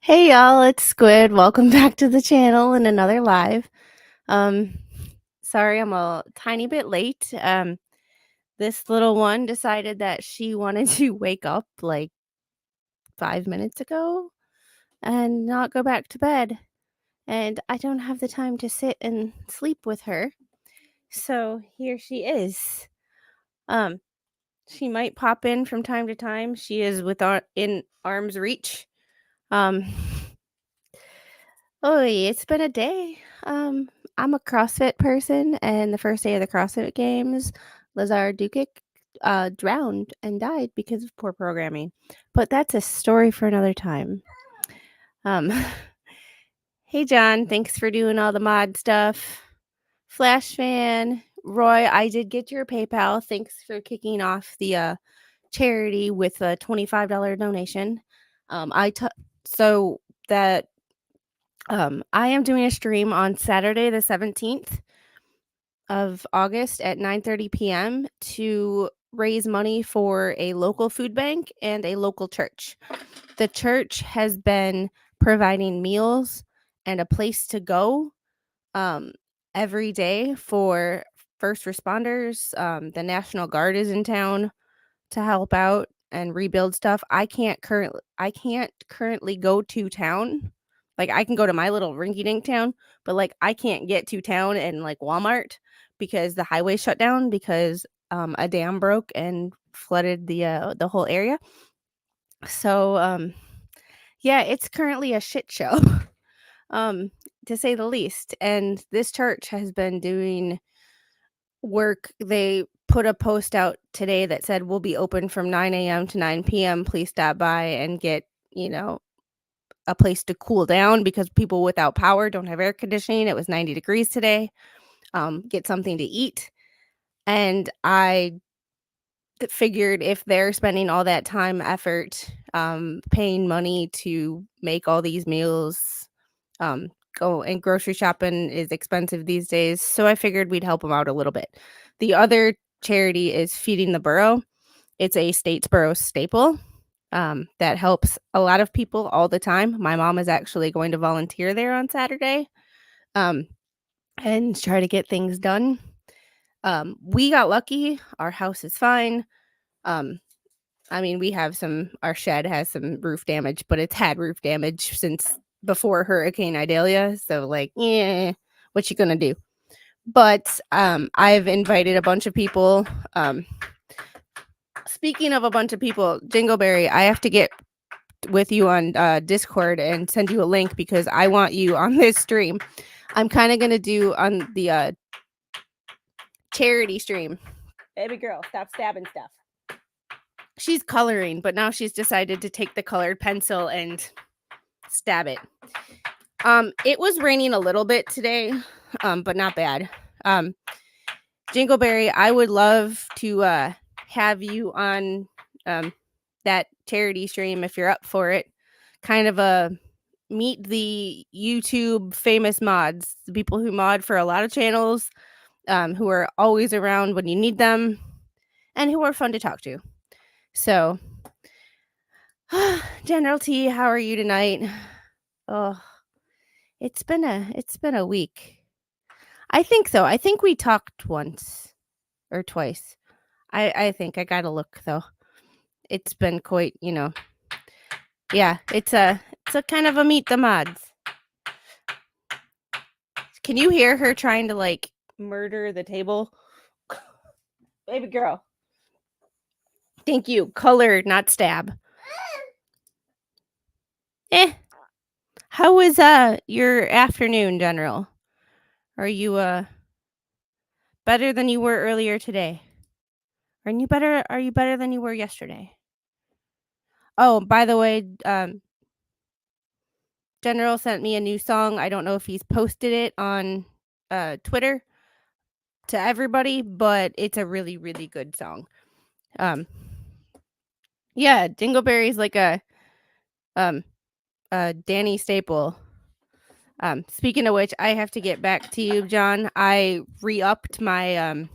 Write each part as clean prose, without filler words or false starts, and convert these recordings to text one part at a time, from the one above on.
Hey y'all, it's Squid. Welcome back to the channel and another live. Um, Sorry I'm a tiny bit late. This little one decided that she wanted to wake up like 5 minutes ago and not go back to bed. And I don't have the time to sit and sleep with her. So here she is. Um, she might pop in from time to time. She is in arm's reach. Um, Oh, it's been a day. I'm a CrossFit person, and the first day of the CrossFit Games, Lazar Dukic drowned and died because of poor programming. But that's a story for another time. Um, hey, John, thanks for doing all the mod stuff. Flash fan, Roy, I did get your PayPal. Thanks for kicking off the charity with a $25 donation. So that I am doing a stream on Saturday, the 17th of August at 9:30 p.m. to raise money for a local food bank and a local church. The church has been providing meals and a place to go um, every day for first responders. The National Guard is in town to help out and rebuild stuff. I can't currently go to town. Like I can go to my little rinky dink town, but like I can't get to town and like Walmart because the highway shut down because a dam broke and flooded the whole area. So yeah, it's currently a shit show. um to say the least. And this church has been doing work. They put a post out today that said we'll be open from 9 a.m. to 9 p.m. Please stop by and get, a place to cool down because people without power don't have air conditioning. It was 90 degrees today. Get something to eat. And I figured if they're spending all that time, effort, paying money to make all these meals, um, go and grocery shopping is expensive these days. So I figured we'd help them out a little bit. The other charity is Feeding the Burrow. It's a Statesboro staple that helps a lot of people all the time. My mom is actually going to volunteer there on Saturday um, and try to get things done. We got lucky. Our house is fine. Um, I mean, our shed has some roof damage, but it's had roof damage since before Hurricane Idalia. So, like, yeah, what you gonna do? But I've invited a bunch of people. Speaking of a bunch of people, Jingleberry, I have to get with you on Discord and send you a link because I want you on this stream. I'm kind of gonna do on the charity stream. Baby girl, stop stabbing stuff. She's coloring, but now she's decided to take the colored pencil and stab it. It was raining a little bit today, but not bad. Jingleberry, I would love to have you on that charity stream if you're up for it. Kind of a meet the YouTube famous mods, the people who mod for a lot of channels, who are always around when you need them, and who are fun to talk to. So, General T, how are you tonight? Oh, it's been a week. I think so. I think we talked once or twice. I think I gotta look though. It's been quite, yeah. It's a kind of a meet the mods. Can you hear her trying to like murder the table? Baby girl. Thank you. Color, not stab. How was your afternoon, General? Are you better than you were earlier today? Are you better than you were yesterday? Oh, by the way, General sent me a new song. I don't know if he's posted it on Twitter to everybody, but it's a really, really good song. Yeah, Dingleberry's like a Danny staple. Speaking of which, I have to get back to you, John. I re-upped my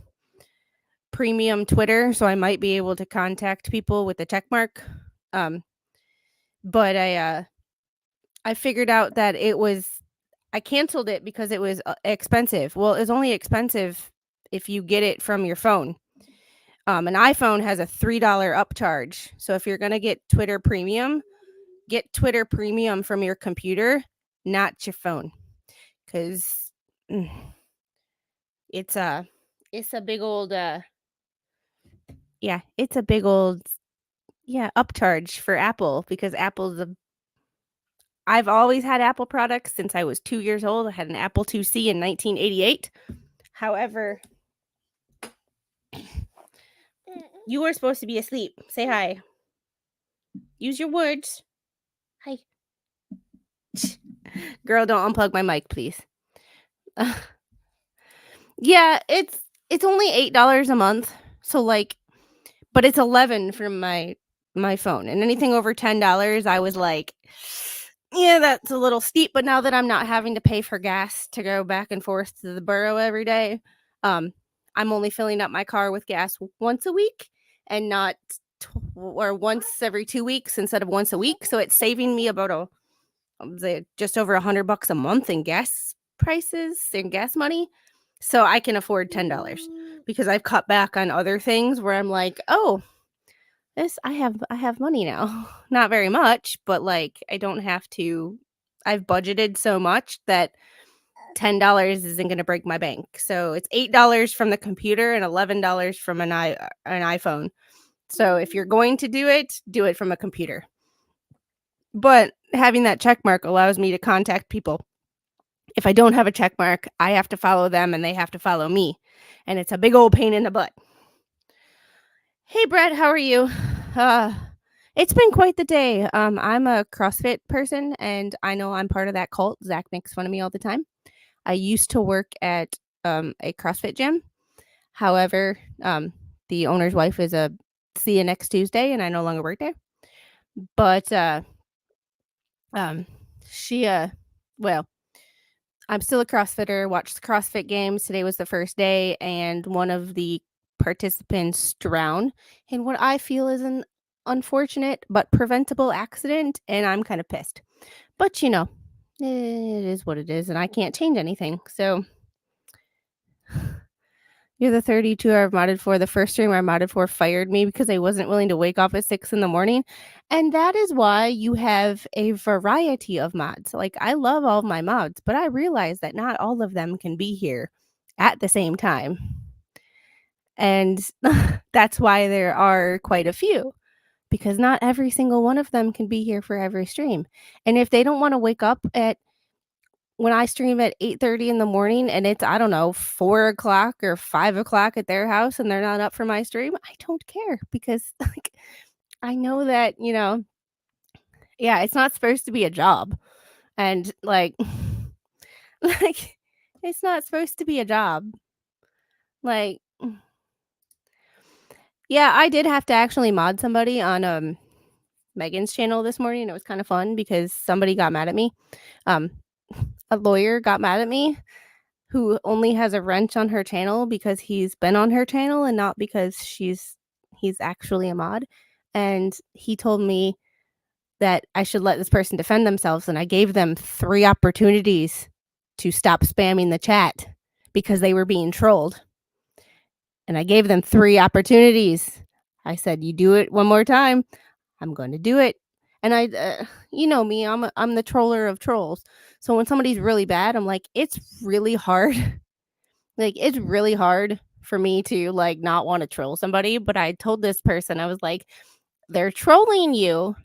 premium Twitter, so I might be able to contact people with the check mark. But I figured out that I canceled it because it was expensive. Well, it's only expensive if you get it from your phone. An iPhone has a $3 upcharge. So if you're gonna get Twitter Premium from your computer, not your phone, because it's a it's a big old yeah, it's a big old upcharge for Apple because I've always had Apple products since I was 2 years old. I had an Apple IIc in 1988. However, you were supposed to be asleep. Say hi. Use your words. Hi. Girl, don't unplug my mic, please. Yeah, it's only $8 a month. So like, but it's 11 from my phone. And anything over $10, I was like, yeah, that's a little steep, but now that I'm not having to pay for gas to go back and forth to the borough every day, I'm only filling up my car with gas once a week and not or once every 2 weeks instead of once a week. So it's saving me about just over $100 a month in gas prices and gas money. So I can afford $10 because I've cut back on other things where I'm like, oh, this I have money now. Not very much, but like I don't have to. I've budgeted so much that $10 isn't going to break my bank. So it's $8 from the computer and $11 from an iPhone. So if you're going to do it from a computer. But having that check mark allows me to contact people. If I don't have a check mark, I have to follow them and they have to follow me. And it's a big old pain in the butt. Hey Brett, how are you? It's been quite the day. I'm a CrossFit person and I know I'm part of that cult. Zach makes fun of me all the time. I used to work at a CrossFit gym. However, the owner's wife is a see you next Tuesday and I no longer work there. But she well, I'm still a CrossFitter, watched the CrossFit games. Today was the first day, and one of the participants drowned in what I feel is an unfortunate but preventable accident, and I'm kind of pissed. But, it is what it is, and I can't change anything. So, you're the 32 I've modded for. The first streamer I modded for fired me because I wasn't willing to wake up at 6 in the morning. And that is why you have a variety of mods. Like, I love all of my mods, but I realize that not all of them can be here at the same time. And that's why there are quite a few, because not every single one of them can be here for every stream. And if they don't want to wake up when I stream at 8:30 in the morning and it's, I don't know, 4 o'clock or 5 o'clock at their house and they're not up for my stream, I don't care because like I know that, yeah, it's not supposed to be a job. And like like it's not supposed to be a job. Like yeah, I did have to actually mod somebody on Megan's channel this morning. It was kind of fun because somebody got mad at me. Um a lawyer got mad at me who only has a wrench on her channel because he's been on her channel and not because he's actually a mod. And he told me that I should let this person defend themselves, and I gave them 3 opportunities to stop spamming the chat because they were being trolled. And I gave them 3 opportunities. I said, "You do it one more time, I'm going to do it." And you know me, I'm the troller of trolls. So when somebody's really bad, I'm like, it's really hard. Like, it's really hard for me to, like, not wanna troll somebody, but I told this person, I was like, "They're trolling you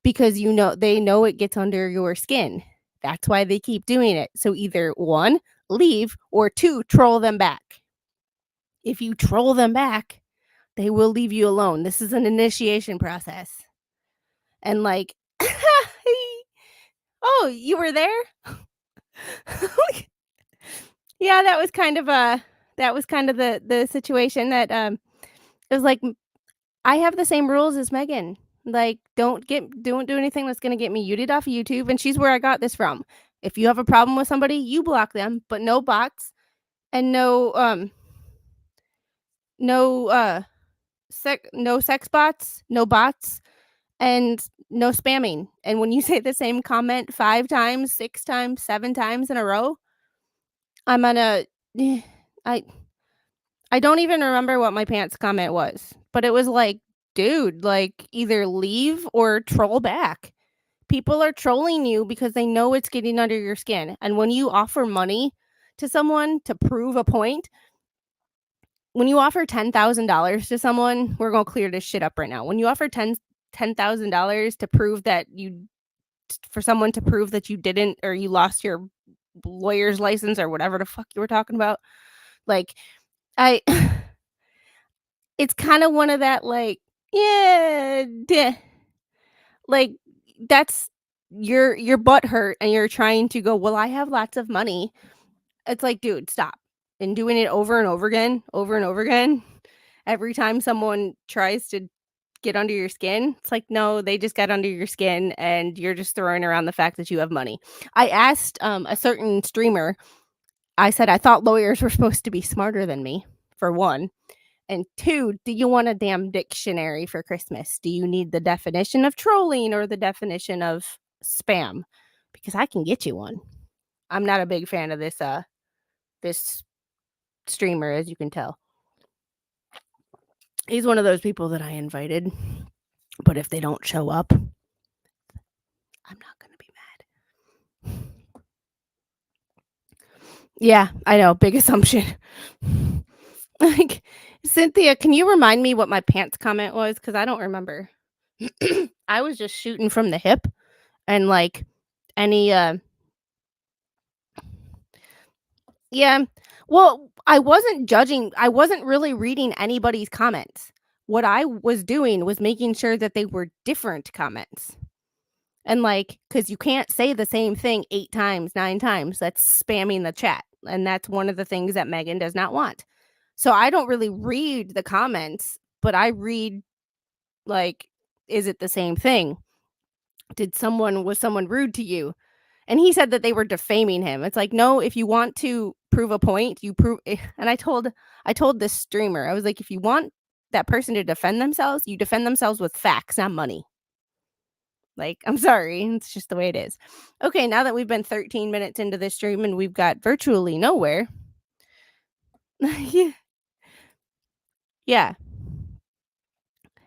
because they know it gets under your skin. That's why they keep doing it. So either 1, leave, or 2, troll them back. If you troll them back, they will leave you alone. This is an initiation process." And, like, "Oh, you were there?" Yeah, that was kind of the situation that, it was like, I have the same rules as Megan. Like, don't do anything that's gonna get me muted off of YouTube, and she's where I got this from. If you have a problem with somebody, you block them, but no bots and no sex bots, no bots, and no spamming. And when you say the same comment 5 times, 6 times, 7 times in a row, I'm gonna I I don't even remember what my pants comment was, but it was like, "Dude, like, either leave or troll back." People are trolling you because they know it's getting under your skin, and when you offer money to someone to prove a point, when you offer $10,000 to someone, we're gonna clear this shit up right now. When you offer $10,000 to prove that you for someone to prove that you didn't or you lost your lawyer's license or whatever the fuck you were talking about, like, I it's kinda one of that, like, yeah, deh, like, that's your butt hurt and you're trying to go, "Well, I have lots of money." It's like, "Dude, stop." And doing it over and over again, every time someone tries to get under your skin, it's like, "No, they just got under your skin, and you're just throwing around the fact that you have money." I asked, a certain streamer, I said, "I thought lawyers were supposed to be smarter than me, for 1, and 2, do you want a damn dictionary for Christmas? Do you need the definition of trolling or the definition of spam? Because I can get you one." I'm not a big fan of this streamer, as you can tell. He's one of those people that I invited, but if they don't show up, I'm not gonna be mad. Yeah, I know, big assumption. Like, Cynthia, can you remind me what my pants comment was? Because I don't remember. I was just shooting from the hip and, like, any, yeah. Well, I wasn't really reading anybody's comments. What I was doing was making sure that they were different comments. And, like, because you can't say the same thing 8 times, 9 times. That's spamming the chat, and that's one of the things that Megan does not want. So I don't really read the comments, but I read, like, is it the same thing? Was someone rude to you? And he said that they were defaming him. It's like, "No, if you want to prove a point, you prove." And I told this streamer, I was like, "If you want that person to defend themselves, you defend themselves with facts, not money." Like, I'm sorry, it's just the way it is. Okay, now that we've been 13 minutes into this stream and we've got virtually nowhere. Yeah, yeah,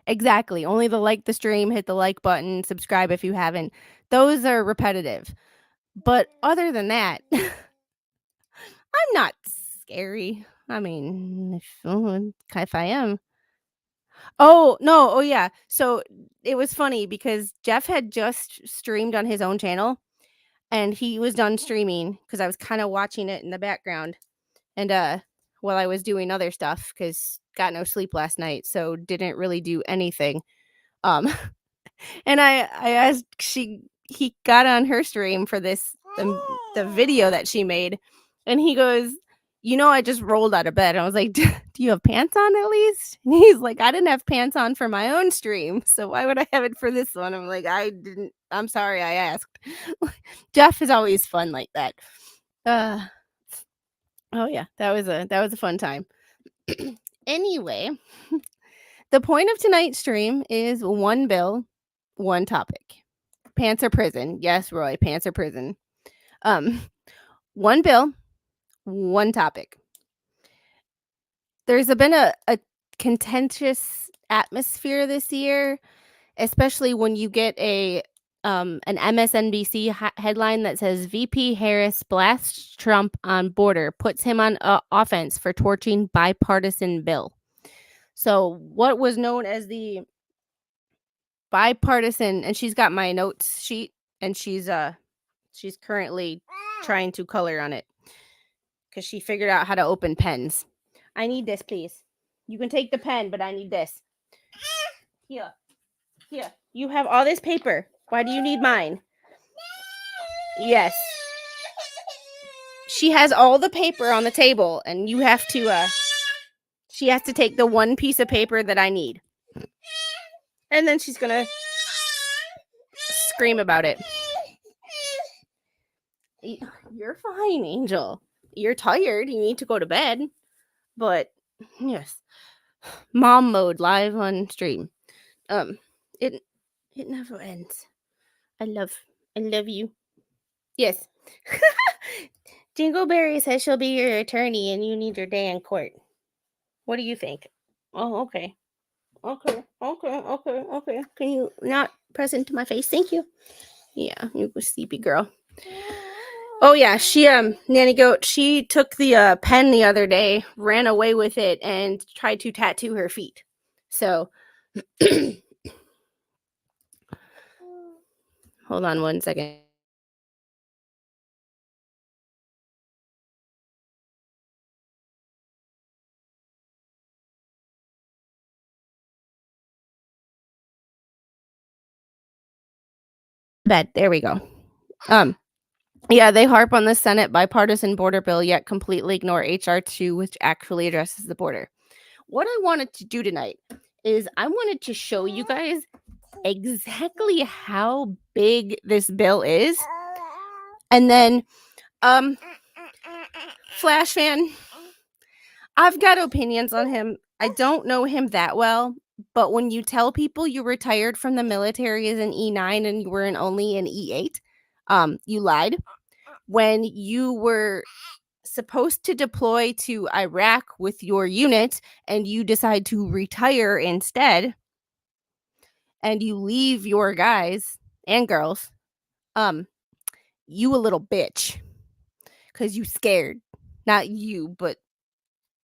exactly. Only the stream, hit the like button, subscribe if you haven't. Those are repetitive. But other than that, I'm not scary. I mean, if I am. Oh, no. Oh, yeah. So it was funny because Jeff had just streamed on his own channel and he was done streaming because I was kind of watching it in the background. And while I was doing other stuff because got no sleep last night, so didn't really do anything. Um, and I asked he got on her stream for this the video that she made, and he goes, I just rolled out of bed. I was like, do you have pants on at least? And he's like, I didn't have pants on for my own stream, so why would I have it for this one? I'm like, I didn't. I'm sorry, I asked. Jeff is always fun like that. Uh, Oh yeah, that was a fun time. Anyway, the point of tonight's stream is one bill, one topic. Pants or prison? Yes, Roy, pants or prison. Um, one bill, one topic. There's been a contentious atmosphere this year, especially when you get an MSNBC headline that says VP Harris blasts Trump on border, puts him on offense for torching bipartisan bill. So what was known as the bipartisan, and she's got my notes sheet, and she's currently trying to color on it because she figured out how to open pens. I need this, please. You can take the pen, but I need this. Here. You have all this paper. Why do you need mine? Yes. She has all the paper on the table, and you have to, she has to take the one piece of paper that I need. And then she's gonna scream about it. You're fine, Angel. You're tired. You need to go to bed. But, yes. Mom mode live on stream. It It never ends. I love you. Yes. Jingleberry says she'll be your attorney and you need your day in court. What do you think? Oh, okay. Okay. Can you not press into my face? Thank you. Yeah, you sleepy girl. Oh yeah, she Nanny Goat, she took the pen the other day, ran away with it, and tried to tattoo her feet. So hold on one second. Bed. There we go. Yeah, they harp on the Senate bipartisan border bill, yet completely ignore HR2, which actually addresses the border. What I wanted to do tonight is I wanted to show you guys exactly how big this bill is. And then, Flash fan, I've got opinions on him. I don't know him that well, but when you tell people you retired from the military as an E9 and you were only an E8, you lied. When you were supposed to deploy to Iraq with your unit and you decide to retire instead and you leave your guys and girls, you a little bitch because you scared. Not you, but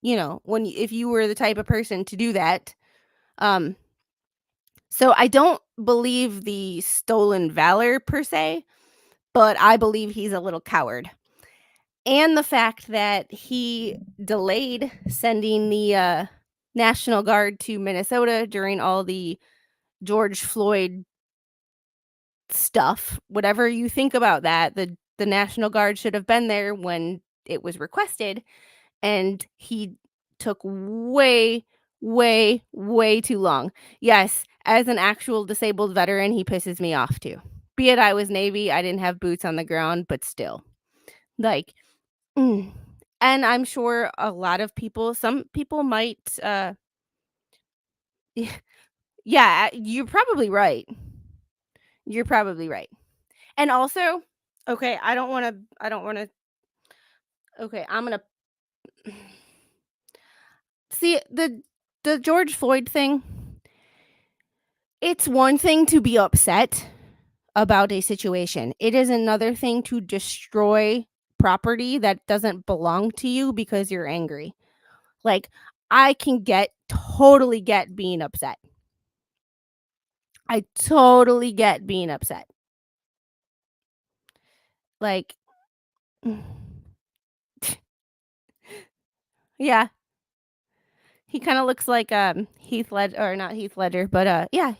if you were the type of person to do that. So I don't believe the stolen valor per se, but I believe he's a little coward. And the fact that he delayed sending the National Guard to Minnesota during all the George Floyd stuff. Whatever you think about that, the National Guard should have been there when it was requested, and he took way, way, way too long. Yes, as an actual disabled veteran, he pisses me off too. Be it I was Navy, I didn't have boots on the ground, but still. Like, and I'm sure a lot of people, some people might, yeah, you're probably right. You're probably right. And also, okay, okay, I'm gonna see the George Floyd thing. It's one thing to be upset about a situation. It is another thing to destroy property that doesn't belong to you because you're angry. Like, I can totally get being upset. I totally get being upset. Like, yeah, he kind of looks like Heath Ledger, or not Heath Ledger, but yeah,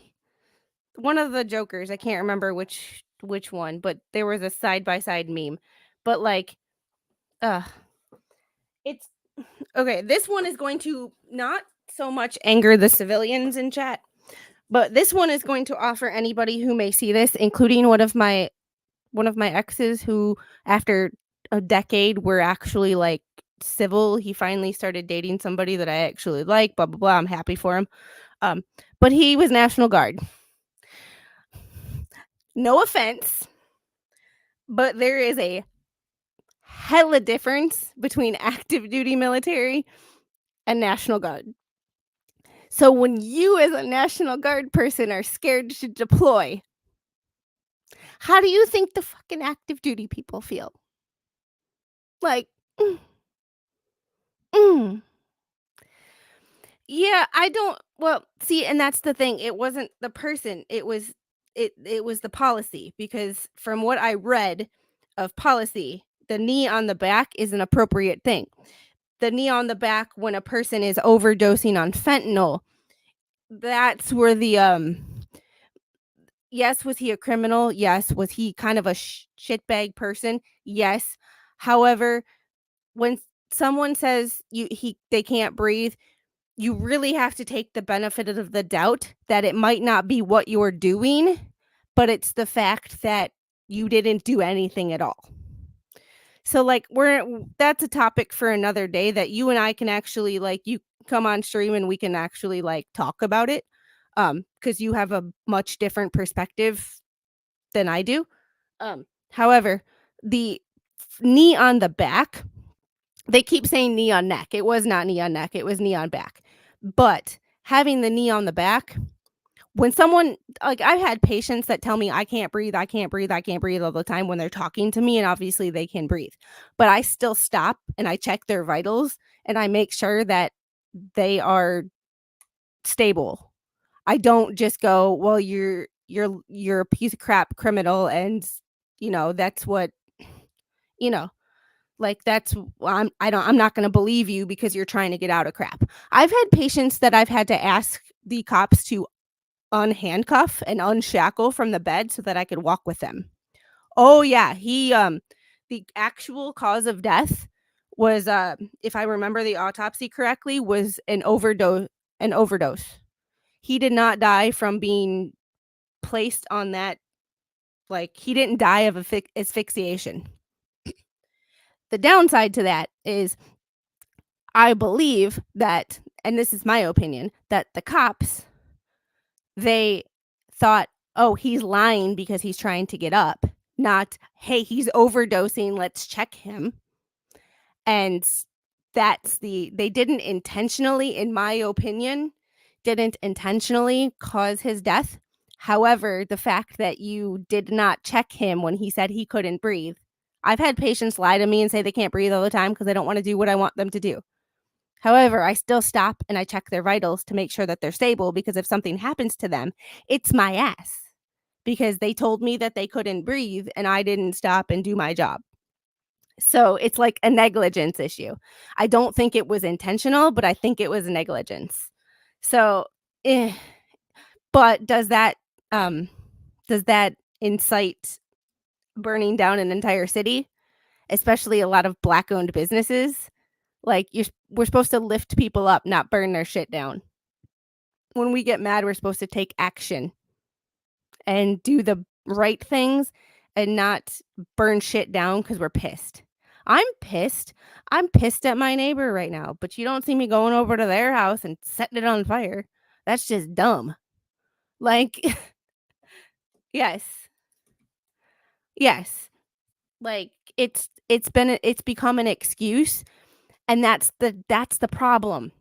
one of the Jokers. I can't remember which one, but there was a side by side meme. But like, uh, it's okay. This one is going to not so much anger the civilians in chat, but this one is going to offer anybody who may see this, including one of my exes who, after a decade, were actually like civil. He finally started dating somebody that I actually like. Blah blah blah. I'm happy for him. But he was National Guard. No offense, but there is a hella difference between active duty military and National Guard. So when you as a National Guard person are scared to deploy, how do you think the fucking active duty people feel? Like, mm, mm. Yeah, I don't, well, see, and that's the thing. It wasn't the person, it was the policy, because from what I read of policy, the knee on the back is an appropriate thing. The knee on the back when a person is overdosing on fentanyl, that's where the yes, was he a criminal? Yes. Was he kind of a shitbag person? Yes. However, when someone says they can't breathe, you really have to take the benefit of the doubt that it might not be what you're doing, but it's the fact that you didn't do anything at all. So like that's a topic for another day that you and I can actually, like, you come on stream and we can actually like talk about it. because you have a much different perspective than I do. However, the knee on the back, they keep saying knee on neck. It was not knee on neck, it was knee on back. But having the knee on the back, when someone like, I've had patients that tell me, "I can't breathe, I can't breathe, I can't breathe," all the time when they're talking to me, and obviously they can breathe. But I still stop and I check their vitals, and I make sure that they are stable. I don't just go, "Well, you're a piece of crap criminal, and, that's what," you know, like, that's I'm not gonna believe you because you're trying to get out of crap. I've had patients that I've had to ask the cops to unhandcuff and unshackle from the bed so that I could walk with them. Oh, yeah, the actual cause of death was, if I remember the autopsy correctly, was an overdose. He did not die from being placed on that, like, he didn't die of asphyxiation. The downside to that is I believe that, and this is my opinion, that the cops, they thought, "Oh, he's lying because he's trying to get up," not, "Hey, he's overdosing, let's check him." And they didn't intentionally, in my opinion, didn't intentionally cause his death. However, the fact that you did not check him when he said he couldn't breathe. I've had patients lie to me and say they can't breathe all the time because they don't want to do what I want them to do. However, I still stop and I check their vitals to make sure that they're stable, because if something happens to them, it's my ass, because they told me that they couldn't breathe and I didn't stop and do my job. So it's like a negligence issue. I don't think it was intentional, but I think it was negligence. So, eh, but um does that incite burning down an entire city, especially a lot of black owned businesses? Like, we're supposed to lift people up, not burn their shit down. When we get mad, we're supposed to take action and do the right things and not burn shit down because we're pissed. I'm pissed. I'm pissed at my neighbor right now, but you don't see me going over to their house and setting it on fire. That's just dumb. Like, yes. Yes. Like, it's become an excuse, and that's the problem,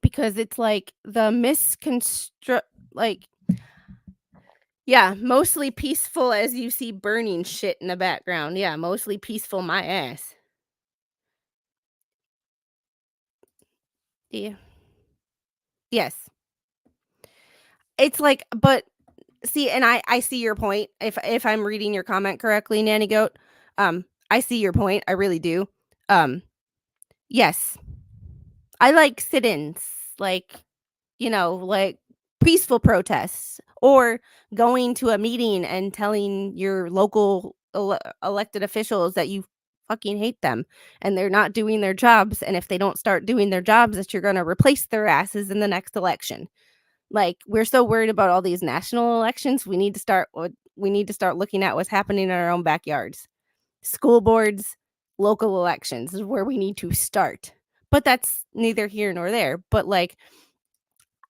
because it's like the misconstru like, yeah, mostly peaceful as you see burning shit in the background. Yeah, mostly peaceful my ass. Yeah. Yes. It's like, but see, and I see your point. If I'm reading your comment correctly, Nanny Goat, I see your point. I really do. Um, yes. I like sit-ins, like, like peaceful protests, or going to a meeting and telling your local elected officials that you fucking hate them and they're not doing their jobs. And if they don't start doing their jobs, that you're going to replace their asses in the next election. Like, we're so worried about all these national elections. We need to start looking at what's happening in our own backyards. School boards, local elections is where we need to start. But that's neither here nor there. But like,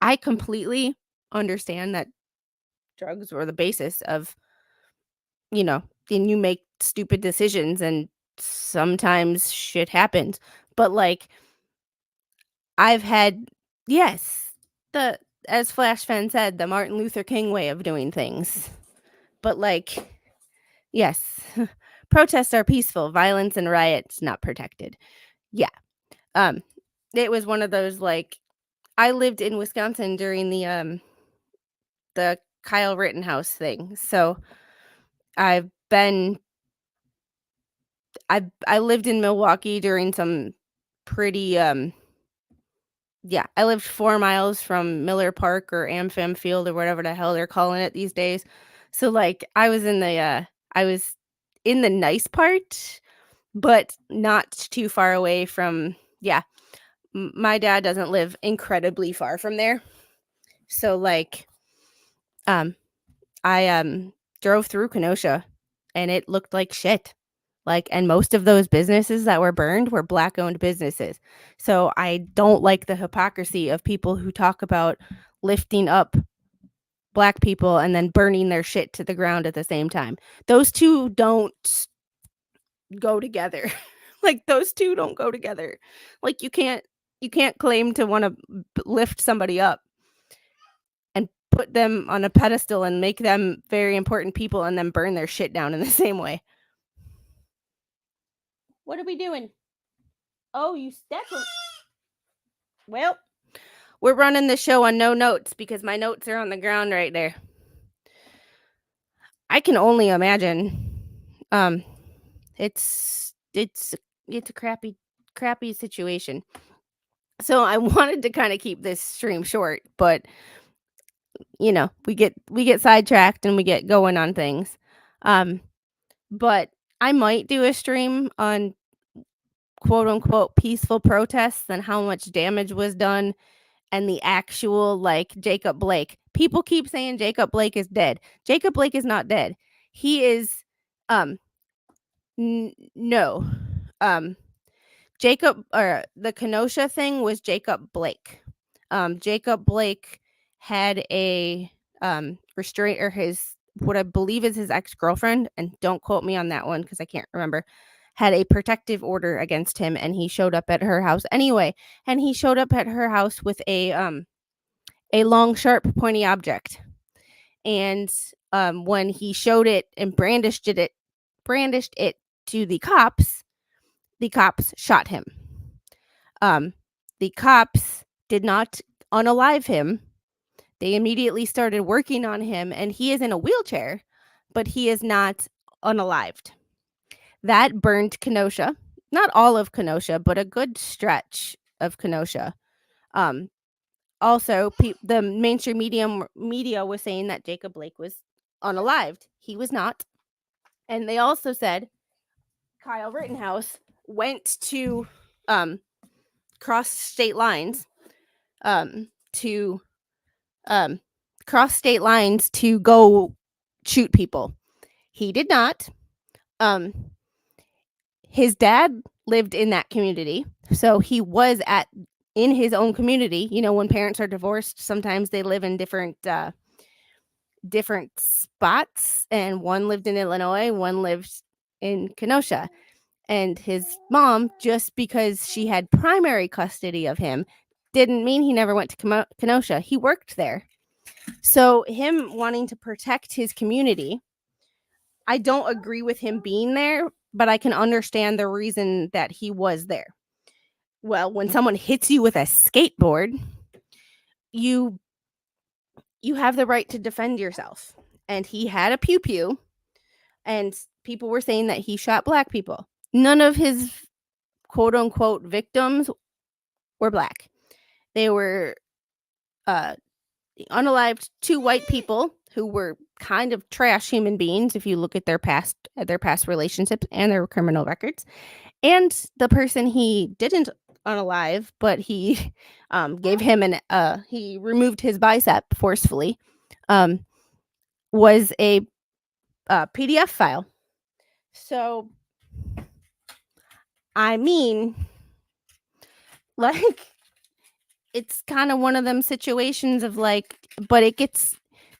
I completely understand that drugs were the basis of, and you make stupid decisions and sometimes shit happens. But like, I've had, yes, the, as Flash Fan said, the Martin Luther King way of doing things. But like, yes, protests are peaceful, violence and riots not protected. Yeah. Um, it was one of those, like, I lived in Wisconsin during the Kyle Rittenhouse thing. So I've been I lived in Milwaukee during some pretty yeah, I lived 4 miles from Miller Park or AmFam Field or whatever the hell they're calling it these days. So like, I was in the nice part, but not too far away from, yeah. My dad doesn't live incredibly far from there. So like, um I drove through Kenosha and it looked like shit. Like, and most of those businesses that were burned were black owned businesses. So I don't like the hypocrisy of people who talk about lifting up black people and then burning their shit to the ground at the same time. Those two don't go together. Like, those two don't go together. Like, you can't claim to want to lift somebody up and put them on a pedestal and make them very important people and then burn their shit down in the same way. What are we doing? Oh, you stepped on... Well, we're running the show on no notes because my notes are on the ground right there. I can only imagine. It's a crappy situation. So I wanted to kind of keep this stream short, but we get sidetracked and we get going on things. But I might do a stream on quote unquote peaceful protests and how much damage was done and the actual, like, Jacob Blake. People keep saying Jacob Blake is dead. Jacob Blake is not dead. He is no. Jacob, or the Kenosha thing was Jacob Blake. Jacob Blake had a restraint, or his, what I believe is his ex-girlfriend, and don't quote me on that one because I can't remember, had a protective order against him, and he showed up at her house anyway. And he showed up at her house with a long, sharp, pointy object. And when he showed it and brandished it to the cops shot him. The cops did not unalive him. They immediately started working on him, and he is in a wheelchair, but he is not unalived. That burned Kenosha. Not all of Kenosha, but a good stretch of Kenosha. Also, the mainstream media was saying that Jacob Blake was unalived. He was not. And they also said Kyle Rittenhouse went to cross state lines to go shoot people. He did not. His dad lived in that community, so he was in his own community. When parents are divorced, sometimes they live in different spots, and one lived in Illinois, one lived in Kenosha. And his mom, just because she had primary custody of him, didn't mean he never went to Kenosha. He worked there. So him wanting to protect his community, I don't agree with him being there, but I can understand the reason that he was there. Well, when someone hits you with a skateboard, you have the right to defend yourself. And he had a pew-pew, and people were saying that he shot black people. None of his quote-unquote victims were black. They were unalived two white people who were kind of trash human beings if you look at their past relationships and their criminal records. And the person he didn't unalive, but he gave him he removed his bicep forcefully, was a PDF file. So, I mean, like, it's kind of one of them situations of like, but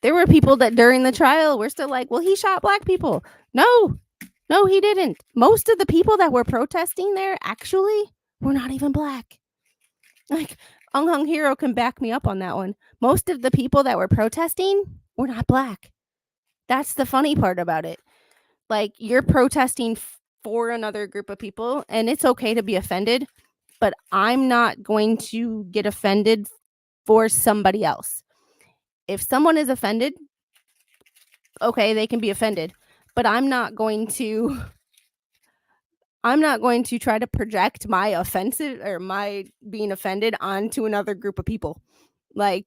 there were people that during the trial were still like, well, he shot black people. No, he didn't. Most of the people that were protesting there actually were not even black. Like, Ung Hung Hero can back me up on that one. Most of the people that were protesting were not black. That's the funny part about it. Like, you're protesting for another group of people, and it's okay to be offended, but I'm not going to get offended for somebody else. If someone is offended, okay, they can be offended, but I'm not going to try to project my offensive or my being offended onto another group of people. Like,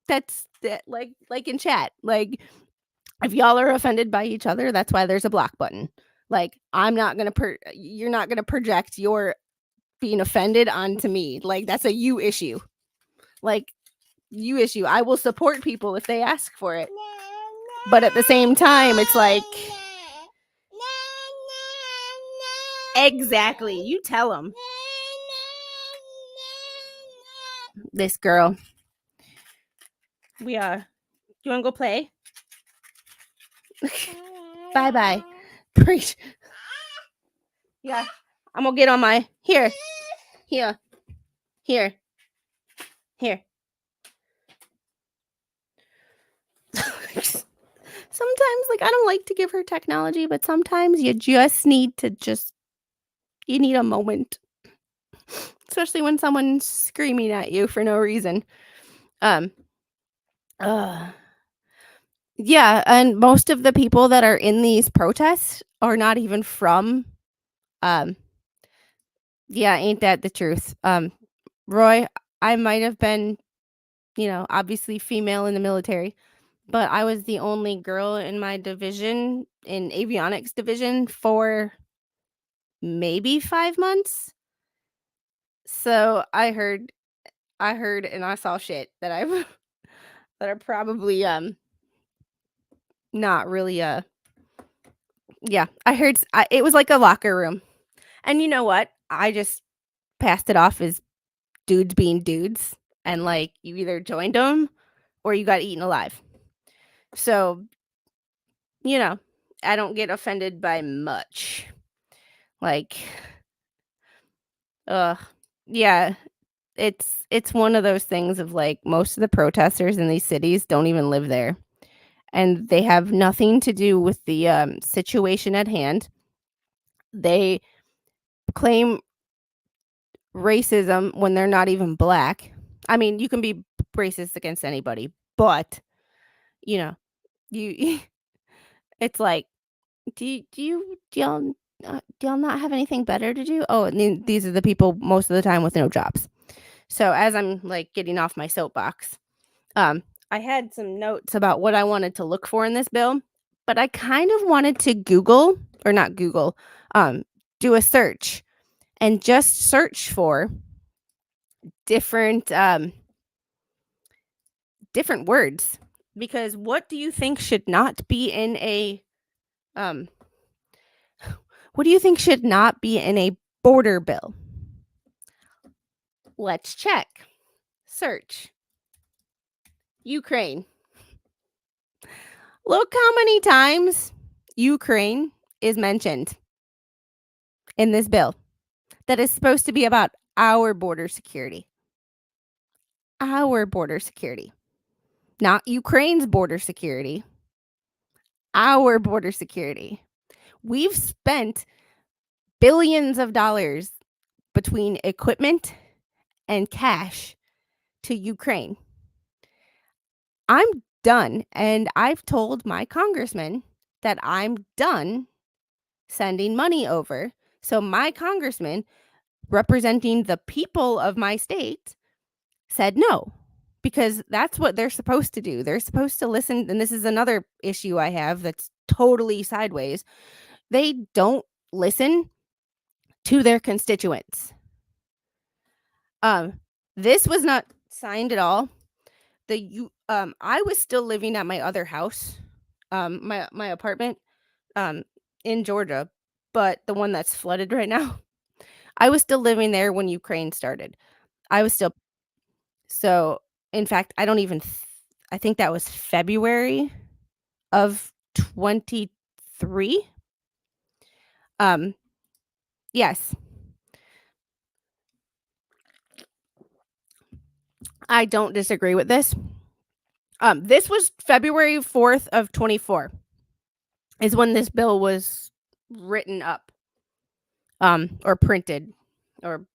that's that, like in chat. Like, if y'all are offended by each other, that's why there's a block button. Like, you're not gonna project your being offended onto me. Like, that's a you issue. Like, you issue. I will support people if they ask for it. But at the same time, it's like, exactly. You tell them. This girl. you want to go play? Bye. Preach. Yeah. I'm going to get on my... Here. Sometimes, like, I don't like to give her technology, but sometimes you just need to you need a moment. Especially when someone's screaming at you for no reason. Um, yeah, and most of the people that are in these protests are not even from, yeah, ain't that the truth? Roy, I might have been, obviously female in the military, but I was the only girl in my division, in avionics division, for maybe 5 months. So I heard and I saw shit that I've that are probably not really yeah, I heard it was like a locker room. And you know what? I just passed it off as dudes being dudes, and like you either joined them or you got eaten alive. So, you know, I don't get offended by much. Like, ugh, yeah, it's one of those things of like most of the protesters in these cities don't even live there, and they have nothing to do with the situation at hand. They claim racism when they're not even black. I mean, you can be racist against anybody, but you know, you it's like, do y'all not have anything better to do? Oh, and then these are the people most of the time with no jobs. So as I'm like getting off my soapbox, I had some notes about what I wanted to look for in this bill, but I kind of wanted to Google or not Google, do a search and just search for different different words, because what do you think should not be in a um what do you think should not be in a border bill? Let's check. Search. Ukraine. Look how many times Ukraine is mentioned in this bill that is supposed to be about our border security. Our border security. Not Ukraine's border security. Our border security. We've spent billions of dollars between equipment and cash to Ukraine. I'm done, and I've told my congressman that I'm done sending money over. So my congressman, representing the people of my state, said no, because that's what they're supposed to do. They're supposed to listen, and this is another issue I have that's totally sideways. They don't listen to their constituents. This was not signed at all. I was still living at my other house, my apartment, in Georgia, but the one that's flooded right now. I was still living there when Ukraine started. I was still so, in fact, I don't even I think that was February of 23. Yes. I don't disagree with this. This was February 4th of 24 is when this bill was written up, or printed, or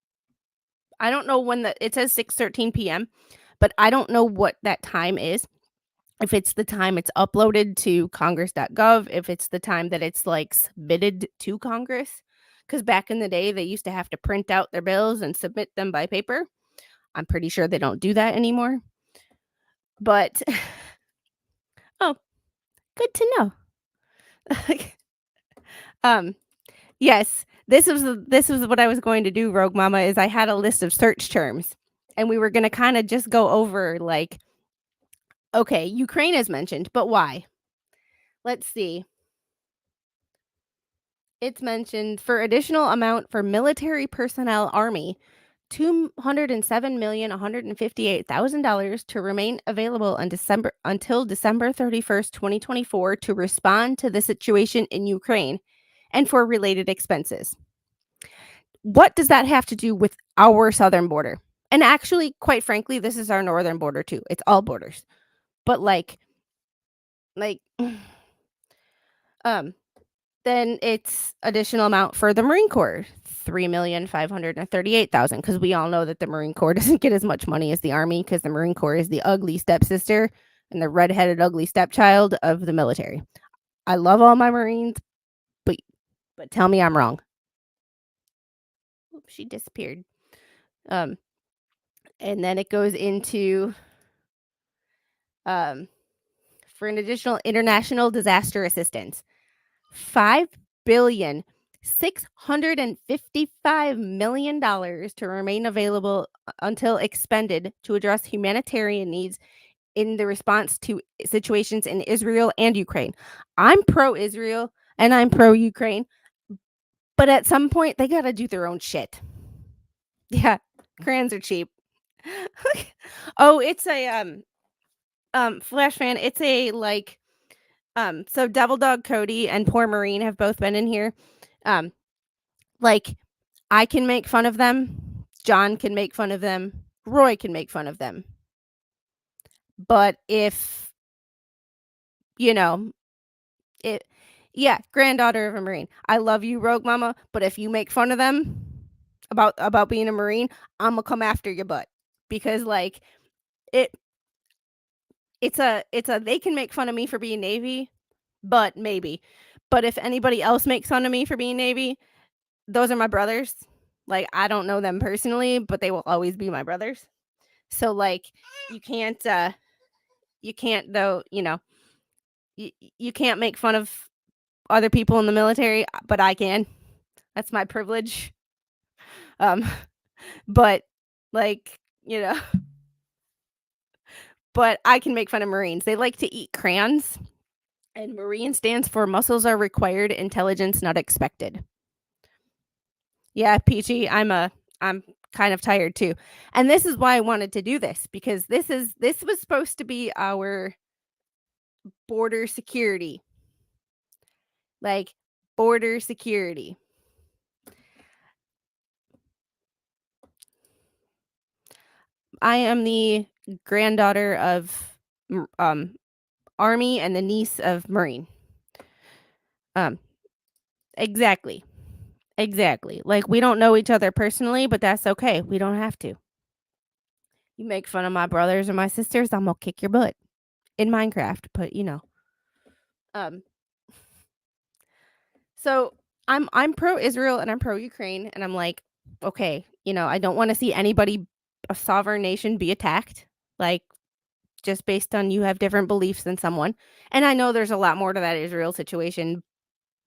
I don't know when it says 6:13 p.m., but I don't know what that time is. If it's the time it's uploaded to congress.gov, if it's the time that it's like submitted to Congress, because back in the day they used to have to print out their bills and submit them by paper. I'm pretty sure they don't do that anymore. But oh, good to know. Yes, this was what I was going to do, Rogue Mama, is I had a list of search terms, and we were going to kind of just go over like, okay, Ukraine is mentioned, but why? Let's see. It's mentioned for additional amount for military personnel, army $207,158,000 to remain available until December 31st, 2024 to respond to the situation in Ukraine and for related expenses. What does that have to do with our southern border? And actually, quite frankly, this is our northern border too. It's all borders. But like um then it's additional amount for the Marine Corps, 3,538,000, because we all know that the Marine Corps doesn't get as much money as the Army because the Marine Corps is the ugly stepsister and the redheaded ugly stepchild of the military. I love all my Marines, but tell me I'm wrong. Oops, she disappeared. And then it goes into for an additional international disaster assistance, $5,655,000,000 to remain available until expended to address humanitarian needs in the response to situations in Israel and Ukraine. I'm pro-Israel and I'm pro-Ukraine, but at some point they gotta do their own shit. Yeah, crayons are cheap. Oh, it's a Flash fan. It's a so Devil Dog Cody and Poor Marine have both been in here. Like I can make fun of them. John can make fun of them. Roy can make fun of them. But if you know, it yeah, granddaughter of a Marine. I love you, Rogue Mama, but if you make fun of them about being a Marine, I'm gonna come after your butt. Because like it it's a they can make fun of me for being Navy, but maybe. But if anybody else makes fun of me for being Navy, those are my brothers. Like I don't know them personally, but they will always be my brothers. So like you can't though, you can't make fun of other people in the military, but I can. That's my privilege. Um but like, but I can make fun of Marines. They like to eat crayons. And Marine stands for muscles are required, intelligence not expected. Yeah, Peachy, I'm kind of tired too. And this is why I wanted to do this because this was supposed to be our border security. Like border security. I am the granddaughter of Army and the niece of Marine. Exactly. Exactly. Like we don't know each other personally, but that's okay. We don't have to. You make fun of my brothers or my sisters, I'm gonna kick your butt in Minecraft, but Um so I'm pro Israel and I'm pro Ukraine and I'm like, okay, I don't want to see anybody a sovereign nation be attacked. Like just based on you have different beliefs than someone. And I know there's a lot more to that Israel situation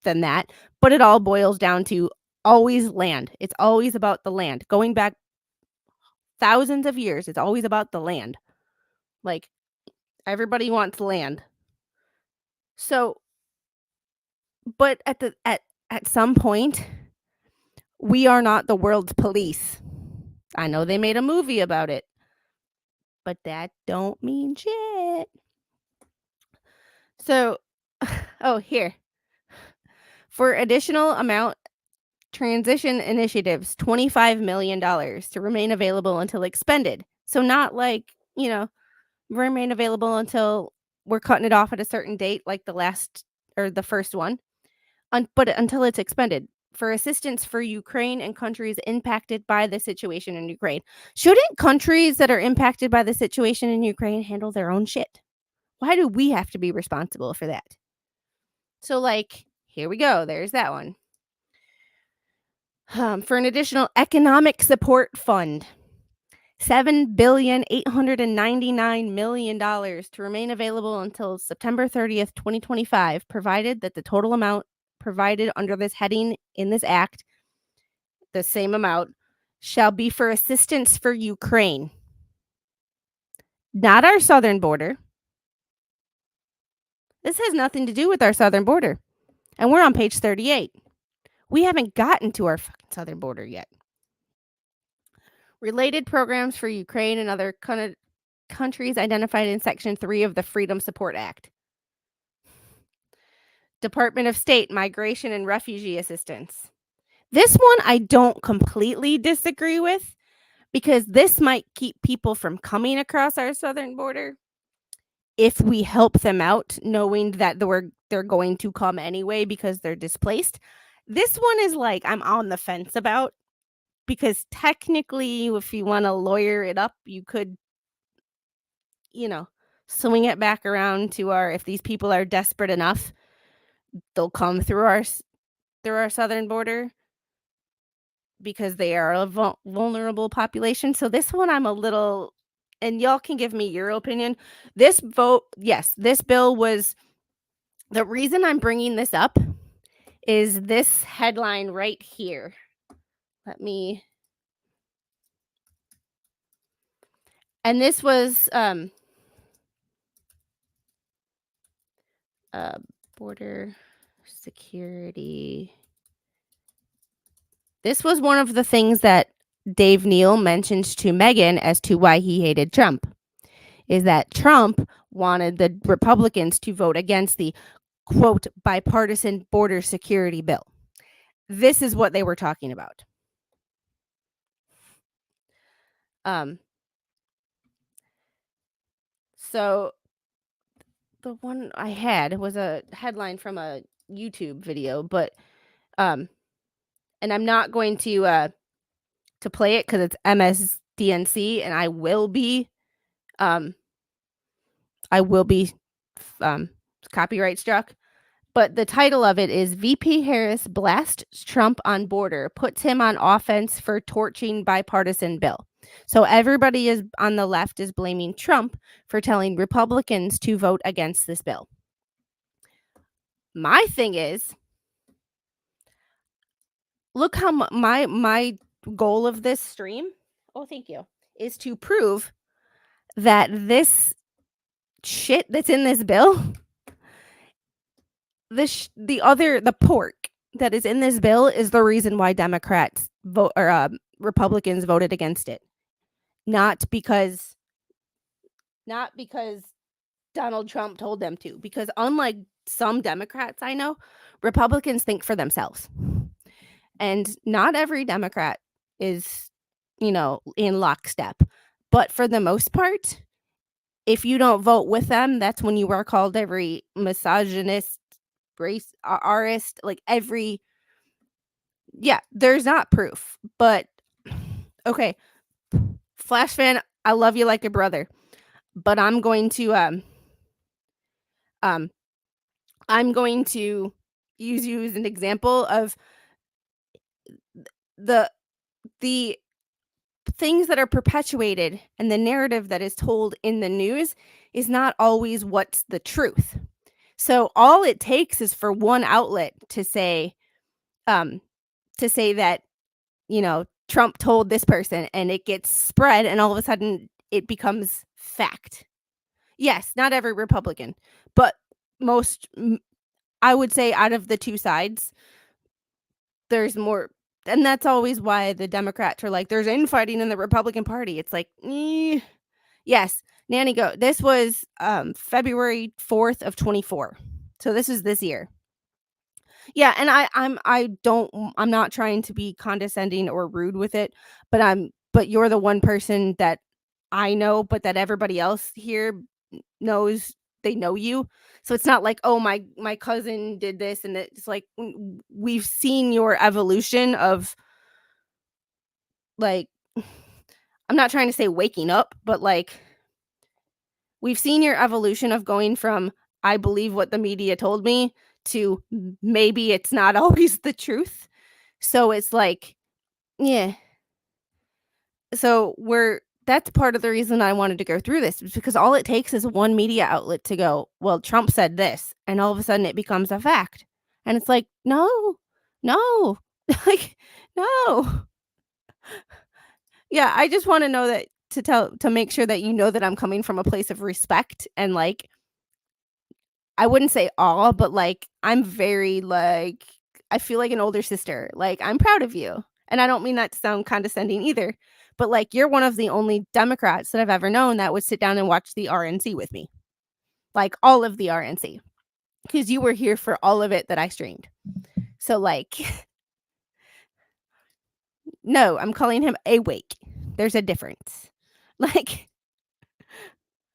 than that, but it all boils down to always land. It's always about the land. Going back thousands of years, it's always about the land. Like everybody wants land. So, but at some point, we are not the world's police. I know they made a movie about it, but that don't mean shit. So, oh, here. For additional amount transition initiatives, $25 million to remain available until expended. So not like, remain available until we're cutting it off at a certain date like the last or the first one, but until it's expended for assistance for Ukraine and countries impacted by the situation in Ukraine. Shouldn't countries that are impacted by the situation in Ukraine handle their own shit? Why do we have to be responsible for that? So, like, here we go. There's that one. For an additional economic support fund, $7,899,000,000 to remain available until September 30th, 2025, provided that the total amount provided under this heading in this act, the same amount, shall be for assistance for Ukraine. Not our southern border. This has nothing to do with our southern border. And we're on page 38. We haven't gotten to our fucking southern border yet. Related programs for Ukraine and other countries identified in Section 3 of the Freedom Support Act. Department of State Migration and Refugee Assistance. This one I don't completely disagree with because this might keep people from coming across our southern border if we help them out, knowing that they're going to come anyway because they're displaced. This one is like I'm on the fence about because technically, if you want to lawyer it up, you could, you know, swing it back around to our if these people are desperate enough, they'll come through our southern border because they are a vulnerable population. So this one I'm a little and y'all can give me your opinion. This bill was the reason I'm bringing this up is this headline right here. Let me and this was border security. This was one of the things that Dave Neal mentioned to Megan as to why he hated Trump, is that Trump wanted the Republicans to vote against the, quote, bipartisan border security bill. This is what they were talking about. So the one I had was a headline from a YouTube video, but and I'm not going to play it because it's MSDNC, and I will be copyright struck. But the title of it is VP Harris blasts Trump on border, puts him on offense for torching bipartisan bill. So everybody is on the left is blaming Trump for telling Republicans to vote against this bill. My thing is, look how my goal of this stream, oh thank you, is to prove that this shit that's in this bill, the pork that is in this bill is the reason why Democrats vote or Republicans voted against it. Not because Donald Trump told them to, because unlike some Democrats I know, Republicans think for themselves. And not every Democrat is, in lockstep. But for the most part, if you don't vote with them, that's when you are called every misogynist, racist, like every. Yeah, there's not proof. But okay, Flash fan, I love you like a brother. But I'm going to use you as an example of the things that are perpetuated and the narrative that is told in the news is not always what's the truth. So all it takes is for one outlet to say that, Trump told this person, and it gets spread, and all of a sudden it becomes fact. Yes, not every Republican, but most, I would say out of the two sides, there's more. And that's always why the Democrats are like, there's infighting in the Republican Party. It's like, yes, Nanny go. This was February 4th of 24. So this is this year. Yeah, and I'm not trying to be condescending or rude with it, but you're the one person that I know, but that everybody else here knows they know you. So it's not like, oh, my cousin did this, and it's like we've seen your evolution of like I'm not trying to say waking up, but like we've seen your evolution of going from I believe what the media told me to maybe it's not always the truth. So it's like, yeah. So that's part of the reason I wanted to go through this is because all it takes is one media outlet to go, well, Trump said this, and all of a sudden it becomes a fact. And it's like, no, like, no. Yeah, I just want to know that to make sure that you know that I'm coming from a place of respect and like I wouldn't say awe, but like I'm very like I feel like an older sister. Like I'm proud of you. And I don't mean that to sound condescending either. But, like, you're one of the only Democrats that I've ever known that would sit down and watch the RNC with me, like, all of the RNC, because you were here for all of it that I streamed. So, like, no, I'm calling him awake. There's a difference. Like,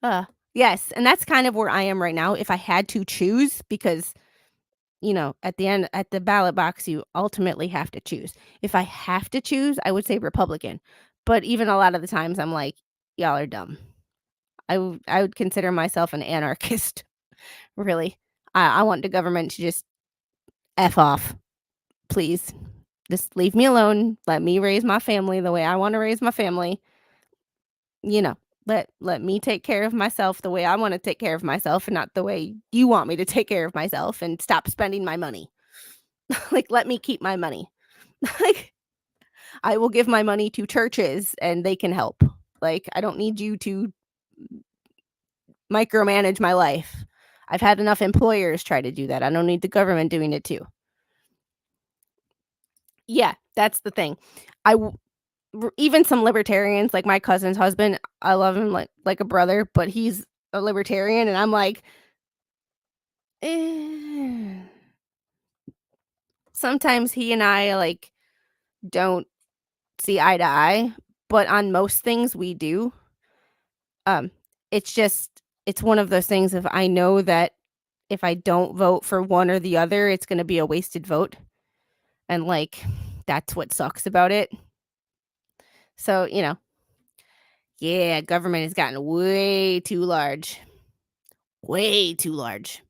uh, yes, and that's kind of where I am right now if I had to choose because, at the end at the ballot box, you ultimately have to choose. If I have to choose, I would say Republican, but even a lot of the times, I'm like, "Y'all are dumb." I would consider myself an anarchist, really. I want the government to just F off, please. Just leave me alone. Let me raise my family the way I wanna raise my family. You know, let me take care of myself the way I wanna take care of myself and not the way you want me to take care of myself, and stop spending my money. Like, let me keep my money. Like, I will give my money to churches and they can help. Like, I don't need you to micromanage my life. I've had enough employers try to do that. I don't need the government doing it too. Yeah, that's the thing. I w Even some libertarians, like my cousin's husband, I love him like a brother, but he's a libertarian, and I'm like, "Eh." Sometimes he and I, like, don't see eye to eye, but on most things we do. Um, it's just it's one of those things if I know that if I don't vote for one or the other, it's gonna be a wasted vote, and, like, that's what sucks about it. So, yeah, government has gotten way too large. Way too large.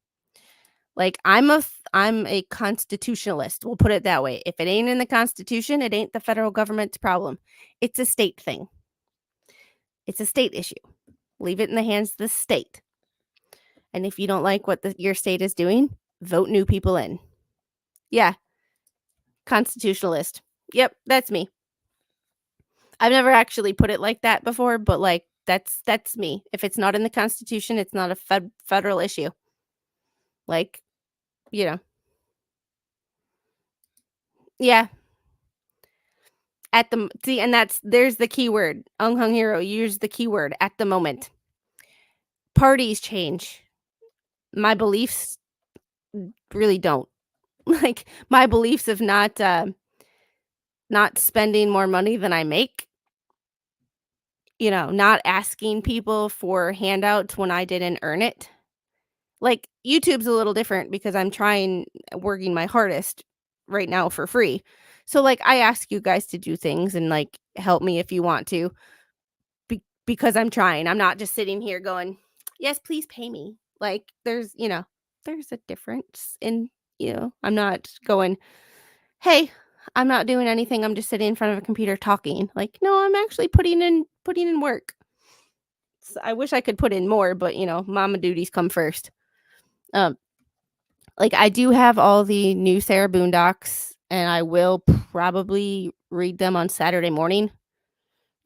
Like, I'm a constitutionalist, we'll put it that way. If it ain't in the Constitution, it ain't the federal government's problem. It's a state thing. It's a state issue. Leave it in the hands of the state. And if you don't like what your state is doing, vote new people in. Yeah, constitutionalist. Yep, that's me. I've never actually put it like that before, but, like, that's me. If it's not in the Constitution, it's not a federal issue. Like, you know yeah, see, and there's the keyword. Hung Hero, use the keyword, "at the moment." Parties change. My beliefs really don't. Like, my beliefs of not spending more money than I make, not asking people for handouts when I didn't earn it. Like, YouTube's a little different because I'm working my hardest right now for free. So, like, I ask you guys to do things and, like, help me if you want to because I'm trying. I'm not just sitting here going, "Yes, please pay me." Like, there's a difference I'm not going, "Hey, I'm not doing anything. I'm just sitting in front of a computer talking." Like, no, I'm actually putting in work. I wish I could put in more, but, mama duties come first. Um, like, I do have all the new Sarah Boondocks, and I will probably read them on Saturday morning.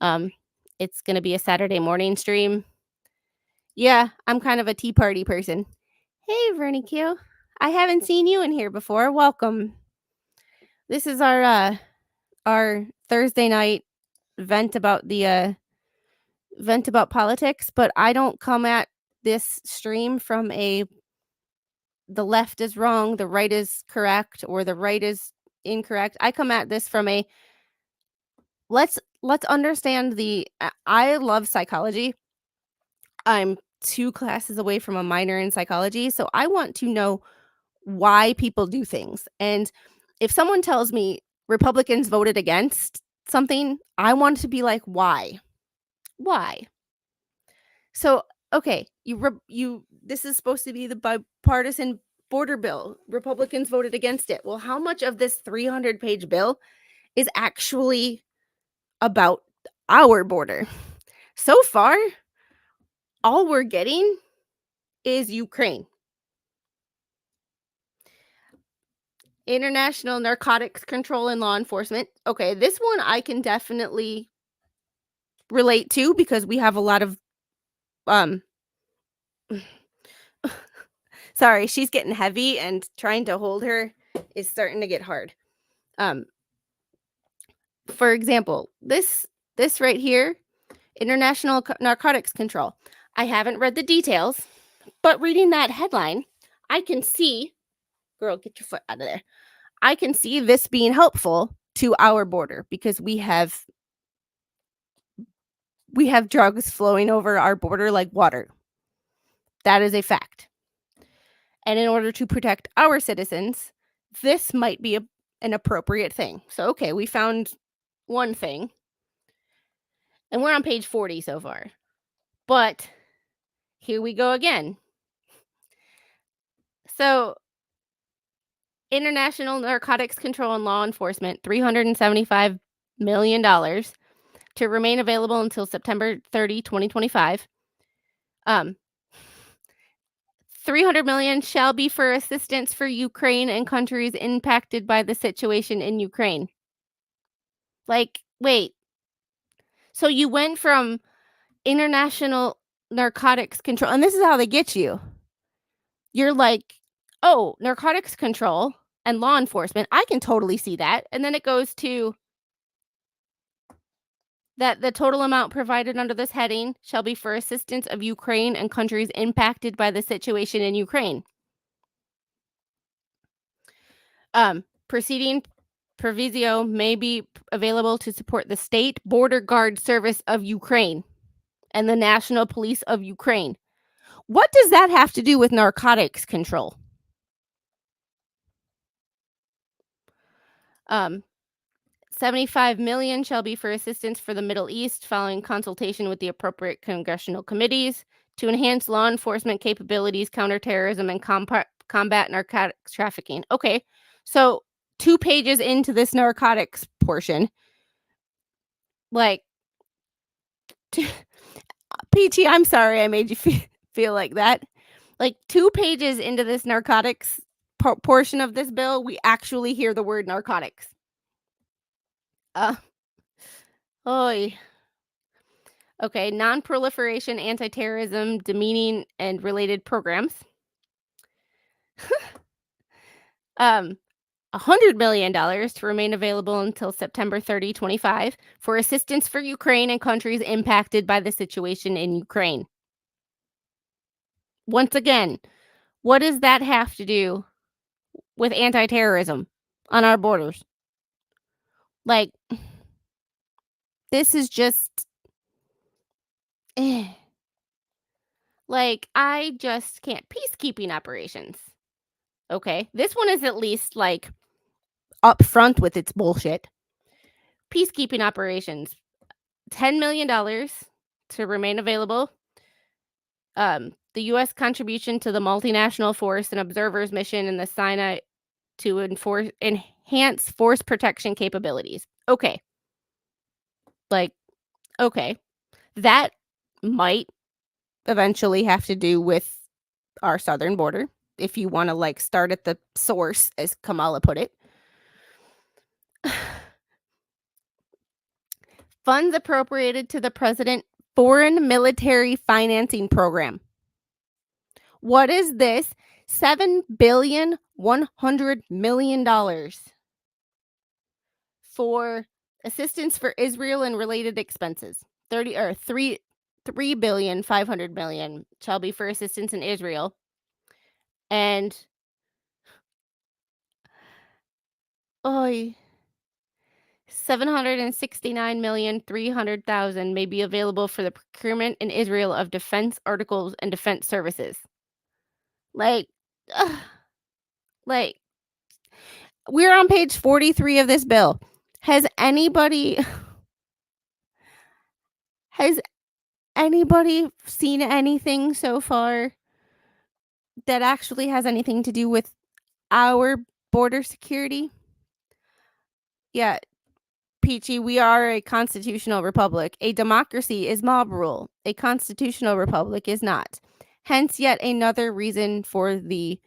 Um, it's gonna be a Saturday morning stream. Yeah, I'm kind of a tea party person. Hey, Vernie Q. I haven't seen you in here before. Welcome. This is our Thursday night vent about vent about politics, but I don't come at this stream from the left is wrong, the right is correct, or the right is incorrect. I come at this from a let's understand I love psychology. I'm 2 classes away from a minor in psychology, so I want to know why people do things. And if someone tells me Republicans voted against something, I want to be like, why? Why? So, okay, this is supposed to be the bipartisan border bill. Republicans voted against it. Well, how much of this 300-page bill is actually about our border? So far, all we're getting is Ukraine. International Narcotics Control and Law Enforcement. Okay, this one I can definitely relate to because we have a lot of um sorry, she's getting heavy and trying to hold her is starting to get hard. Um for example, this This right here, International Narcotics Control. I haven't read the details, but reading that headline, I can see, girl, get your foot out of there. I can see this being helpful to our border because we have drugs flowing over our border like water. That is a fact. And in order to protect our citizens, this might be an appropriate thing. So, okay, we found one thing, and we're on page 40 so far. But here we go again. So, International Narcotics Control and Law Enforcement, $375 million to remain available until September 30, 2025. 300 million shall be for assistance for Ukraine and countries impacted by the situation in Ukraine. Like, wait. So you went from international narcotics control, and this is how they get you. You're like, oh, narcotics control and law enforcement. I can totally see that. And then it goes to that the total amount provided under this heading shall be for assistance of Ukraine and countries impacted by the situation in Ukraine. Preceding proviso may be available to support the State Border Guard Service of Ukraine and the National Police of Ukraine. What does that have to do with narcotics control? 75 million shall be for assistance for the Middle East following consultation with the appropriate congressional committees to enhance law enforcement capabilities, counterterrorism, and combat narcotics trafficking. Okay, so 2 pages into this narcotics portion, like, PT, I'm sorry I made you feel like that. Like 2 pages into this narcotics portion of this bill, we actually hear the word narcotics. Uh, oy. Okay, non-proliferation, anti-terrorism, demeaning, and related programs. Um, $100 million to remain available until September 30, 2025 for assistance for Ukraine and countries impacted by the situation in Ukraine. Once again, what does that have to do with anti-terrorism on our borders? Like, this is just, eh. Like, I just can't. Peacekeeping operations. Okay, this one is at least like upfront with its bullshit. Peacekeeping operations, $10 million to remain available. The U.S. contribution to the multinational force and observers mission in the Sinai to enhance force protection capabilities. Okay. Like, okay. That might eventually have to do with our southern border, if you want to like start at the source, as Kamala put it. Funds appropriated to the president foreign military financing program. What is this? $7,100,000,000 for assistance for Israel and related expenses. 3,500,000,000 shall be for assistance in Israel, and oh, 769,300,000 may be available for the procurement in Israel of defense articles and defense services. Like, ugh, like, we're on page 43 of this bill. Has anybody has anybody seen anything so far that actually has anything to do with our border security? Yeah, Peachy, we are a constitutional republic. A democracy is mob rule. A constitutional republic is not. Hence, yet another reason for the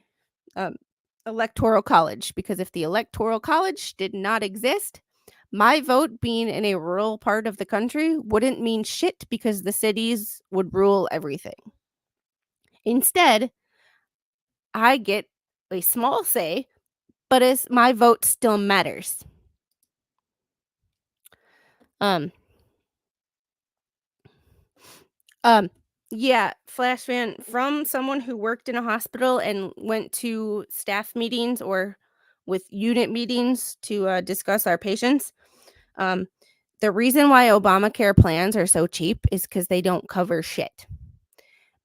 um, electoral college. Because if the electoral college did not exist, my vote being in a rural part of the country wouldn't mean shit because the cities would rule everything. Instead, I get a small say, but my vote still matters. Um, Um, yeah, flash fan from someone who worked in a hospital and went to staff meetings or with unit meetings to, discuss our patients. Um, the reason why Obamacare plans are so cheap is because they don't cover shit.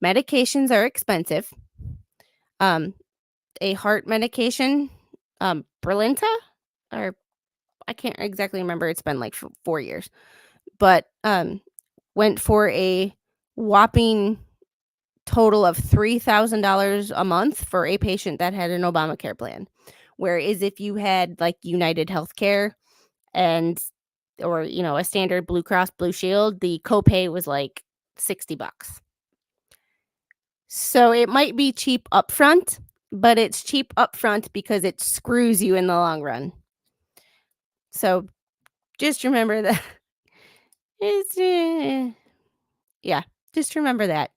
Medications are expensive. Um, a heart medication, Brilinta, or I can't exactly remember, it's been, like, 4 years, but, went for a whopping total of $3,000 a month for a patient that had an Obamacare plan. Whereas if you had, like, United Healthcare and or, a standard Blue Cross Blue Shield, the copay was, like, 60 bucks. So it might be cheap upfront, but it's cheap upfront because it screws you in the long run. So just remember that it's yeah, just remember that.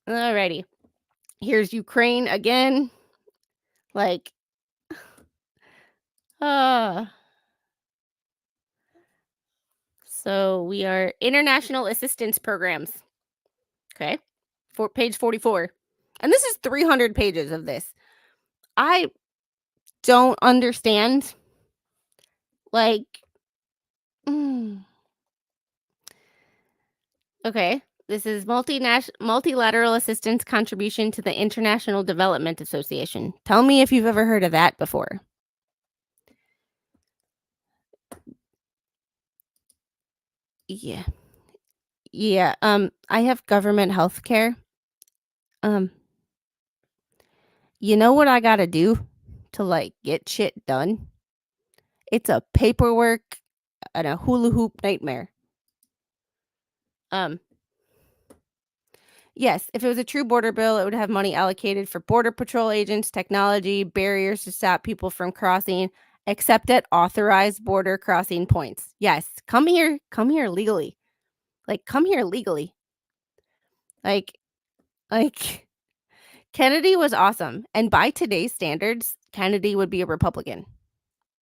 Alrighty. Here's Ukraine again. Like, uh so we are international assistance programs. Okay. For page 44. And this is 300 pages of this. I don't understand. Like, mm, okay. This is multilateral assistance contribution to the International Development Association. Tell me if you've ever heard of that before. Yeah. Yeah. I have government health care. Um, you know what I gotta do to like get shit done? It's a paperwork and a hula hoop nightmare. Um, yes, if it was a true border bill, it would have money allocated for border patrol agents, technology, barriers to stop people from crossing, except at authorized border crossing points. Yes, come here legally. Like, come here legally. Like, like Kennedy was awesome, and by today's standards, Kennedy would be a Republican.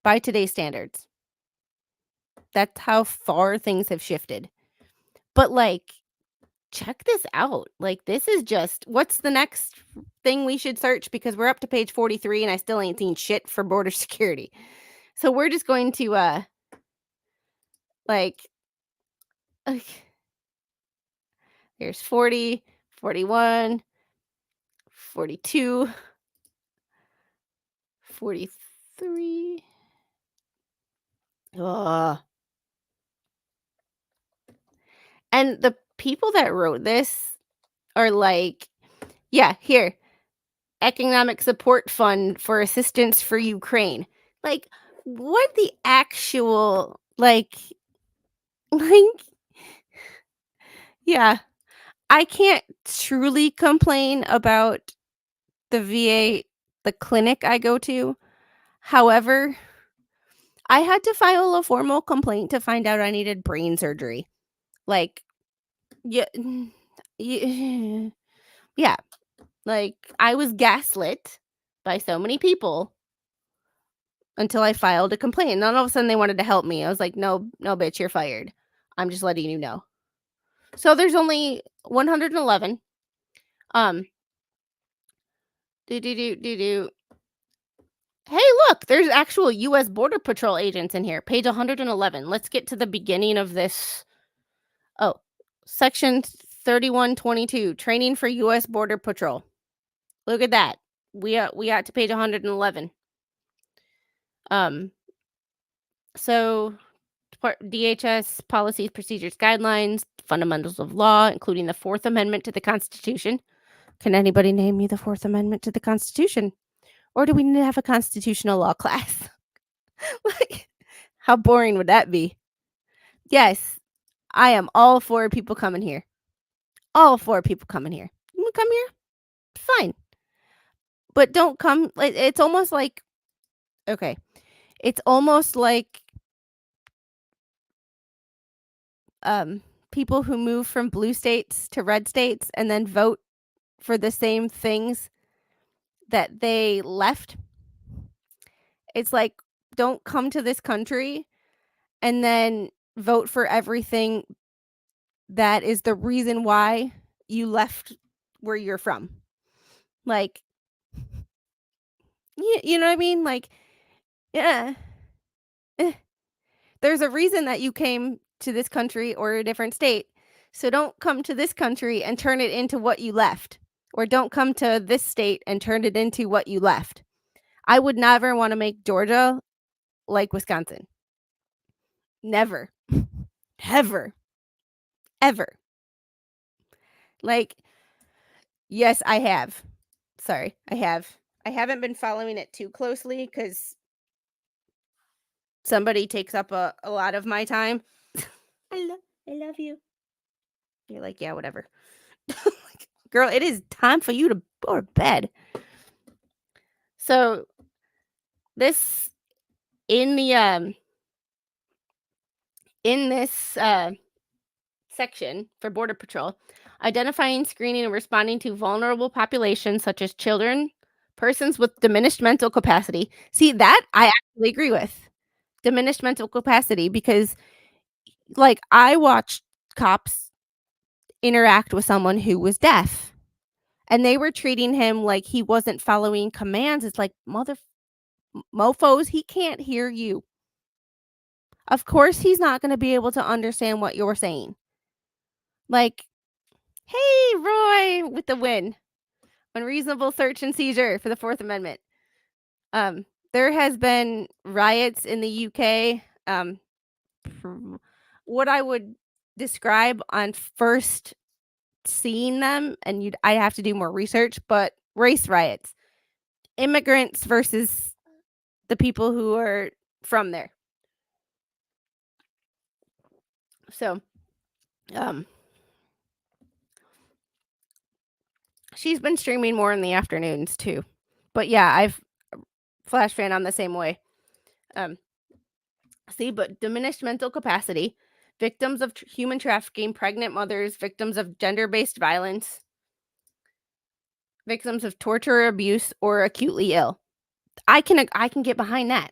By today's standards, that's how far things have shifted. But like, check this out. Like, this is just what's the next thing we should search because we're up to page 43 and I still ain't seen shit for border security. So we're just going to like there's 40, 41, 42, 43. Ugh. And the people that wrote this are like, yeah, here, economic support fund for assistance for Ukraine. Like, what the actual like yeah, I can't truly complain about the VA, the clinic I go to. However, I had to file a formal complaint to find out I needed brain surgery. Like, yeah, yeah, yeah, like I was gaslit by so many people until I filed a complaint. And then all of a sudden they wanted to help me. I was like, no, no, bitch, you're fired. I'm just letting you know. So there's only 111. Um, do do do do do. Hey, look, there's actual U.S. Border Patrol agents in here. Page 111. Let's get to the beginning of this. Oh, section 3122, training for U.S. Border Patrol. Look at that. We got to page 111. Um, so DHS policies, procedures, guidelines, fundamentals of law, including the Fourth Amendment to the Constitution. Can anybody name me the Fourth Amendment to the Constitution? Or do we need to have a constitutional law class? Like, how boring would that be? Yes, I am all for people coming here. All for people coming here. You wanna come here? Fine. But don't come like it's almost like okay. It's almost like um people who move from blue states to red states and then vote for the same things that they left. It's like don't come to this country and then vote for everything that is the reason why you left where you're from. Like, you know what I mean? Like, yeah. eh, There's a reason that you came to this country or a different state. So don't come to this country and turn it into what you left. Or don't come to this state and turn it into what you left. I would never want to make Georgia like Wisconsin. Never. Ever. Ever. Like, yes, I have. Sorry, I have. I haven't been following it too closely because somebody takes up a lot of my time. I love you. You're like, yeah, whatever. Like, girl, it is time for you to go to bed. So this in this section for Border Patrol, identifying, screening, and responding to vulnerable populations such as children, persons with diminished mental capacity. See, that I actually agree with. Diminished mental capacity, because like I watched cops interact with someone who was deaf, and they were treating him like he wasn't following commands. It's like, mofos, he can't hear you. Of course he's not going to be able to understand what you're saying. Like, hey, Roy with the win. Unreasonable search and seizure for the Fourth Amendment. There has been riots in the UK. What I would describe on first seeing them, and I'd have to do more research, but race riots. Immigrants versus the people who are from there. So, she's been streaming more in the afternoons too. But yeah, I've Flash fan, I'm the same way. See, but diminished mental capacity, victims of human trafficking, pregnant mothers, victims of gender-based violence, victims of torture or abuse, or acutely ill. I can get behind that.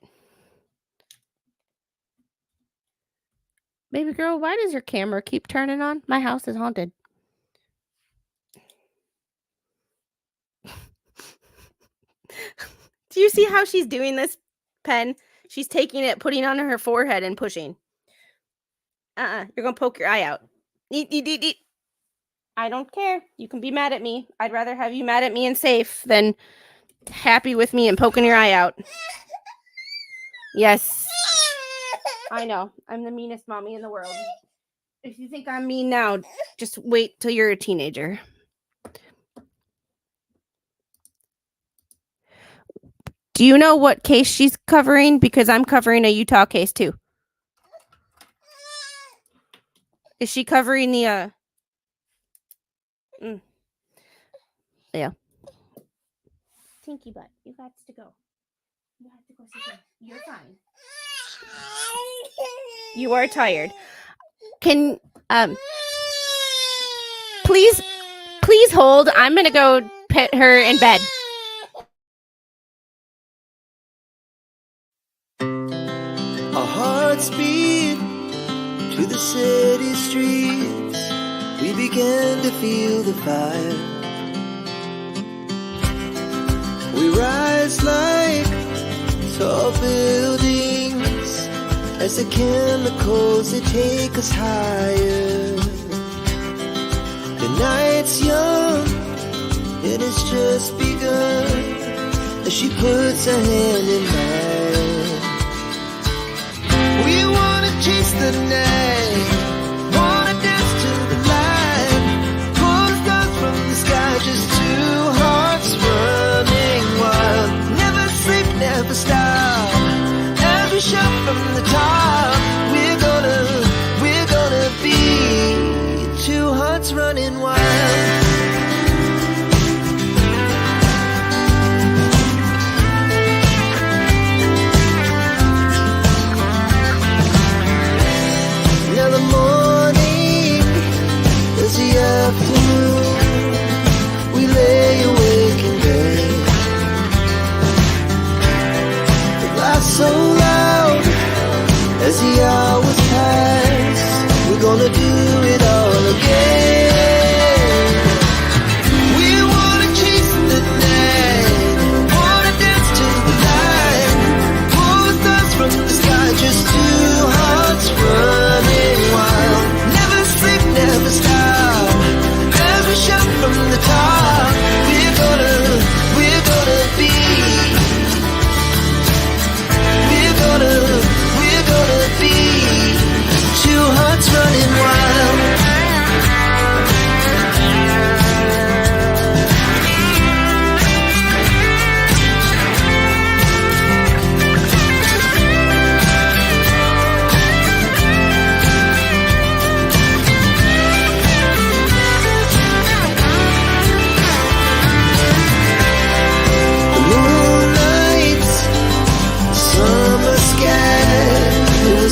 Baby girl, why does your camera keep turning on? My house is haunted. Do you see how she's doing this, Pen? She's taking it, putting it on her forehead, and pushing. You're gonna poke your eye out. Eat. I don't care. You can be mad at me. I'd rather have you mad at me and safe than happy with me and poking your eye out. Yes. I know. I'm the meanest mommy in the world. If you think I'm mean now, just wait till you're a teenager. Do you know what case she's covering? Because I'm covering a Utah case too. Is she covering the Yeah. Tinky butt, you got to go. You have to go sit down. You're fine. You are tired. Can please hold. I'm gonna go pet her in bed. Our hearts beat to the city streets. We began to feel the fire. We rise like tall buildings as the chemicals, they take us higher. The night's young, it has just begun as she puts her hand in mine. We wanna chase the night, wanna dance to the light, pull the stars from the sky, just two hearts running wild. Never sleep, never stop, as we shout from the top. We're gonna be two hearts running wild. We lay awake in bed. The laughs so loud as the hours pass. We're gonna do it all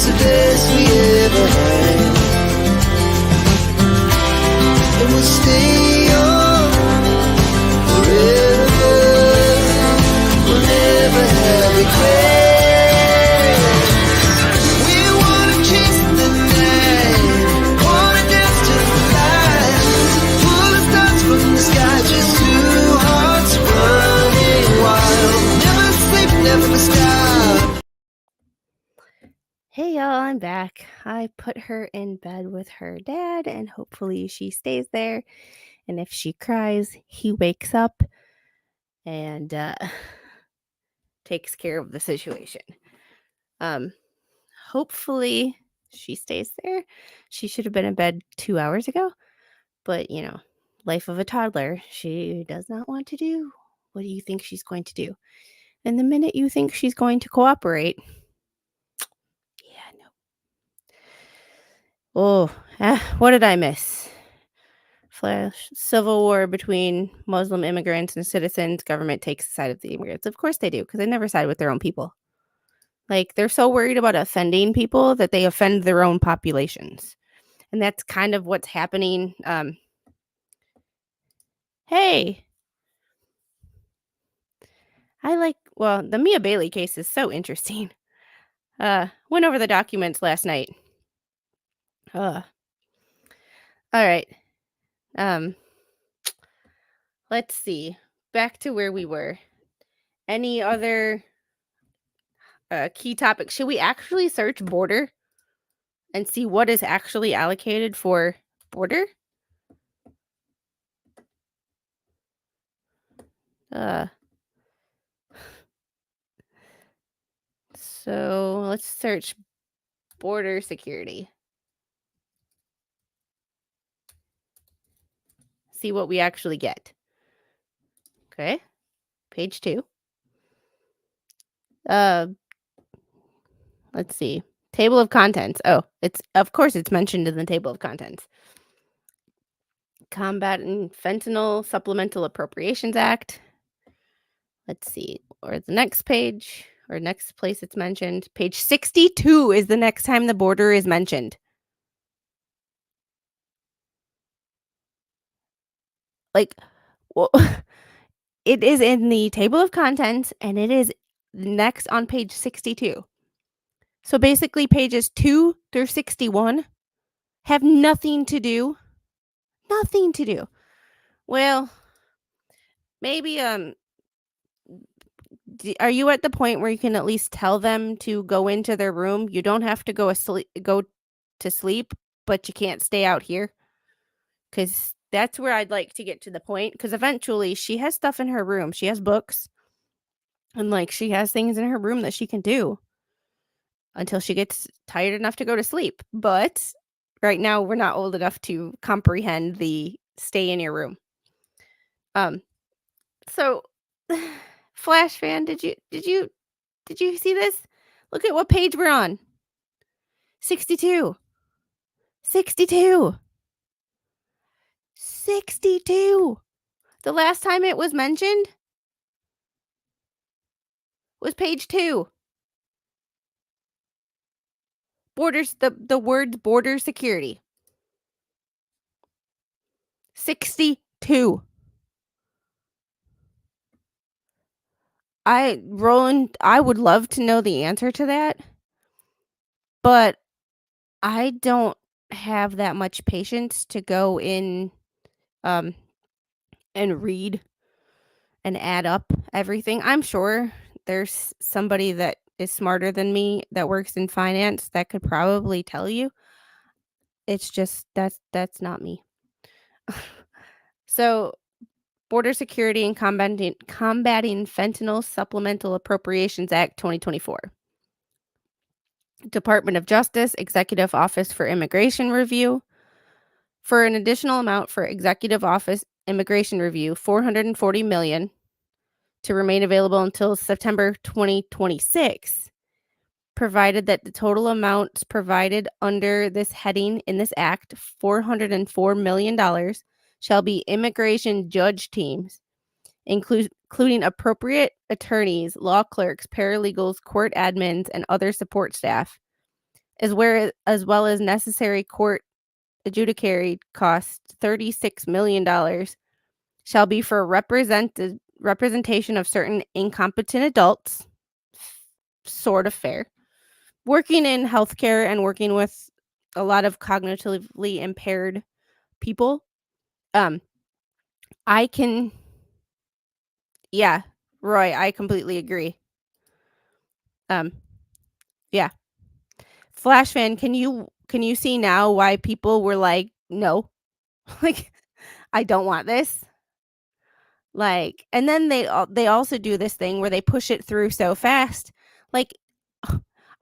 was the best we ever had. And we'll stay young forever. We'll never have regrets. We wanna chase the night, wanna dance to the light, pull the stars from the sky, just two hearts running wild. Never sleep, never stop. Hey y'all, I'm back. I put her in bed with her dad, and hopefully she stays there. And if she cries, he wakes up and takes care of the situation. Hopefully she stays there. She should have been in bed 2 hours ago, but life of a toddler, she does not want to do what do you think she's going to do. And the minute you think she's going to cooperate, yeah, no. What did I miss? Flash, civil war between Muslim immigrants and citizens. Government takes the side of the immigrants. Of course they do, because they never side with their own people. Like, they're so worried about offending people that they offend their own populations. And that's kind of what's happening. Hey, the Mia Bailey case is so interesting. Went over the documents last night. All right. Let's see. Back to where we were. Any other key topics? Should we actually search border and see what is actually allocated for border? So let's search border security. See what we actually get. Okay. Page 2. Let's see. Table of contents. Oh, of course it's mentioned in the table of contents. Combating Fentanyl Supplemental Appropriations Act. Let's see. Or the next page, or next place it's mentioned. Page 62 is the next time the border is mentioned. Like, well, it is in the table of contents, and it is next on page 62. So basically, pages 2 through 61 have nothing to do. Nothing to do. Well, maybe are you at the point where you can at least tell them to go into their room? You don't have to go to sleep, but you can't stay out here. Cuz that's where I'd like to get to the point, cuz eventually she has stuff in her room. She has books. And she has things in her room that she can do until she gets tired enough to go to sleep. But right now we're not old enough to comprehend the stay in your room. So Flash fan, did you see this? Look at what page we're on. 62. 62. 62. The last time it was mentioned was page 2. Borders, the words border security. 62. Roland, I would love to know the answer to that, but I don't have that much patience to go in and read and add up everything. I'm sure there's somebody that is smarter than me that works in finance that could probably tell you. It's just that's not me. So, Border Security and Combating Fentanyl Supplemental Appropriations Act 2024. Department of Justice, Executive Office for Immigration Review. For an additional amount for Executive Office Immigration Review, $440 million to remain available until September 2026, provided that the total amounts provided under this heading in this act, $404 million, shall be immigration judge teams, including appropriate attorneys, law clerks, paralegals, court admins, and other support staff, as well as necessary court adjudicatory costs, $36 million, shall be for representation of certain incompetent adults. Sort of fair. Working in healthcare and working with a lot of cognitively impaired people. I can, yeah, Roy, I completely agree. Yeah. Flash fan, can you see now why people were like, no, like, I don't want this. Like, and then they also do this thing where they push it through so fast. Like,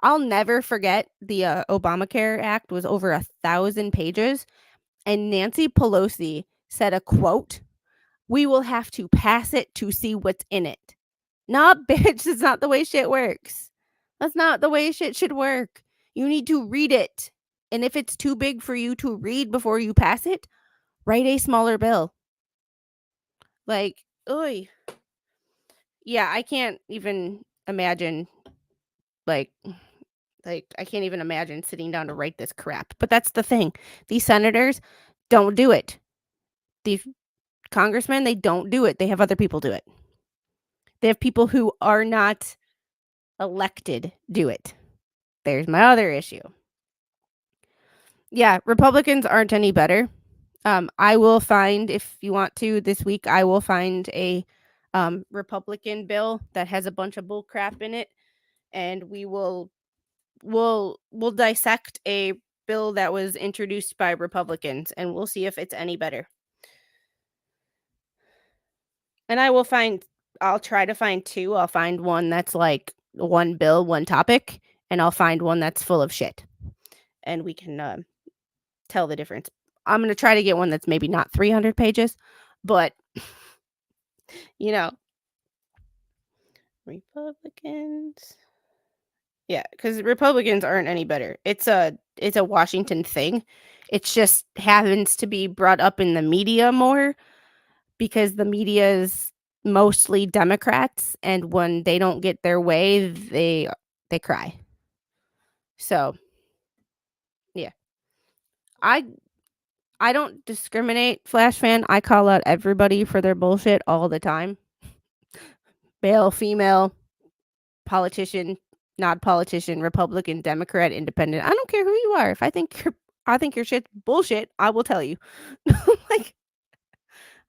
I'll never forget the Obamacare Act was over 1,000 pages, and Nancy Pelosi said a quote, "We will have to pass it to see what's in it." Nah, bitch, that's not the way shit works. That's not the way shit should work. You need to read it. And if it's too big for you to read before you pass it, write a smaller bill. Like, oy. Yeah, I can't even imagine, like I can't even imagine sitting down to write this crap. But that's the thing. These senators don't do it. These congressmen, they don't do it. They have other people do it. They have people who are not elected do it. There's my other issue. Yeah, Republicans aren't any better. I will find, if you want to this week, I will find a Republican bill that has a bunch of bull crap in it, and we'll dissect a bill that was introduced by Republicans, and we'll see if it's any better. And I'll try to find two. I'll find one that's like one bill, one topic, and I'll find one that's full of shit, and we can tell the difference. I'm going to try to get one that's maybe not 300 pages, but you know, Republicans. Yeah, because Republicans aren't any better. It's a Washington thing. It just happens to be brought up in the media more because the media is mostly Democrats, and when they don't get their way, they cry. So, yeah. I I don't discriminate, Flash fan. I call out everybody for their bullshit all the time. Male, female, politician, not politician, Republican, Democrat, Independent. I don't care who you are. If I think your shit's bullshit, I will tell you. Like,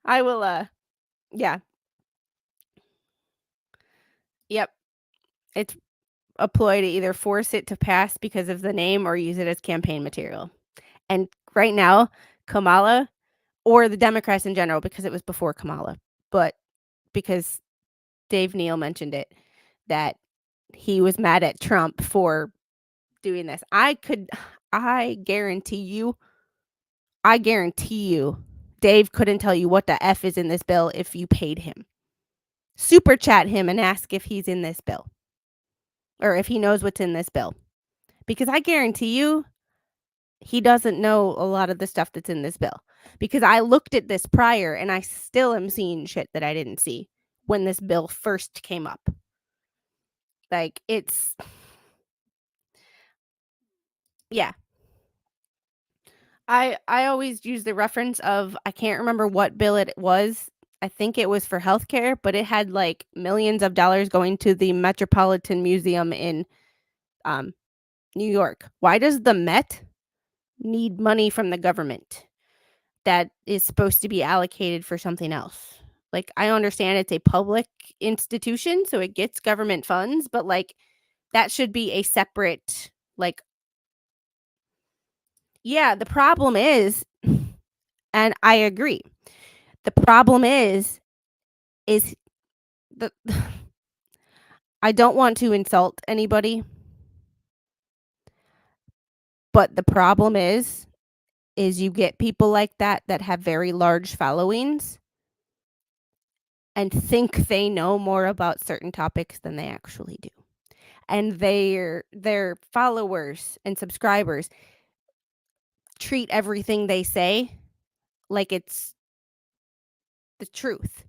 I will yeah. Yep. It's a ploy to either force it to pass because of the name or use it as campaign material. And right now, Kamala, or the Democrats in general, because it was before Kamala, but because Dave Neal mentioned it, that he was mad at Trump for doing this. I guarantee you, Dave couldn't tell you what the F is in this bill if you paid him. Super chat him and ask if he's in this bill, or if he knows what's in this bill. Because I guarantee you, he doesn't know a lot of the stuff that's in this bill. Because I looked at this prior and I still am seeing shit that I didn't see when this bill first came up. Like, it's, yeah. I always use the reference of, I can't remember what bill it was. I think it was for healthcare, but it had like millions of dollars going to the Metropolitan Museum in New York. Why does the Met need money from the government that is supposed to be allocated for something else? Like, I understand it's a public institution, so it gets government funds, but like, that should be a separate, like, yeah, the problem is, and I agree, the problem is the I don't want to insult anybody, but the problem is you get people like that have very large followings and think they know more about certain topics than they actually do. And their followers and subscribers treat everything they say like it's the truth.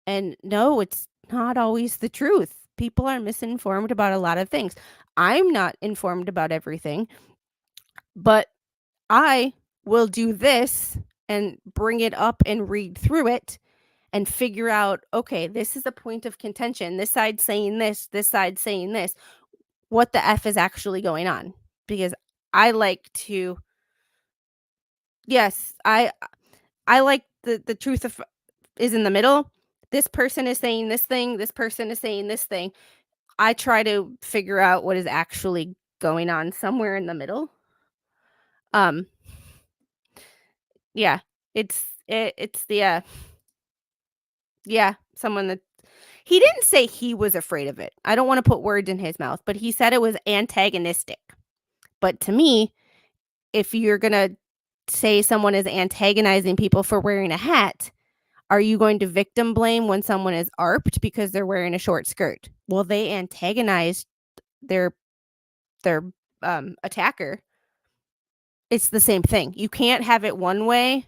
And no, it's not always the truth. people are misinformed about a lot of things. I'm not informed about everything, but I will do this and bring it up and read through it and figure out, okay, this is a point of contention. This side saying this side saying this. What the F is actually going on? Because I like to, yes, I like the truth of is in the middle. This person is saying this thing, this person is saying this thing. I try to figure out what is actually going on somewhere in the middle. Um, yeah, it's the yeah, someone that he didn't say he was afraid of it. I don't want to put words in his mouth, but he said it was antagonistic. But to me, if you're gonna say someone is antagonizing people for wearing a hat, are you going to victim blame when someone is ARPed because they're wearing a short skirt? Well, they antagonized their their attacker. It's the same thing. You can't have it one way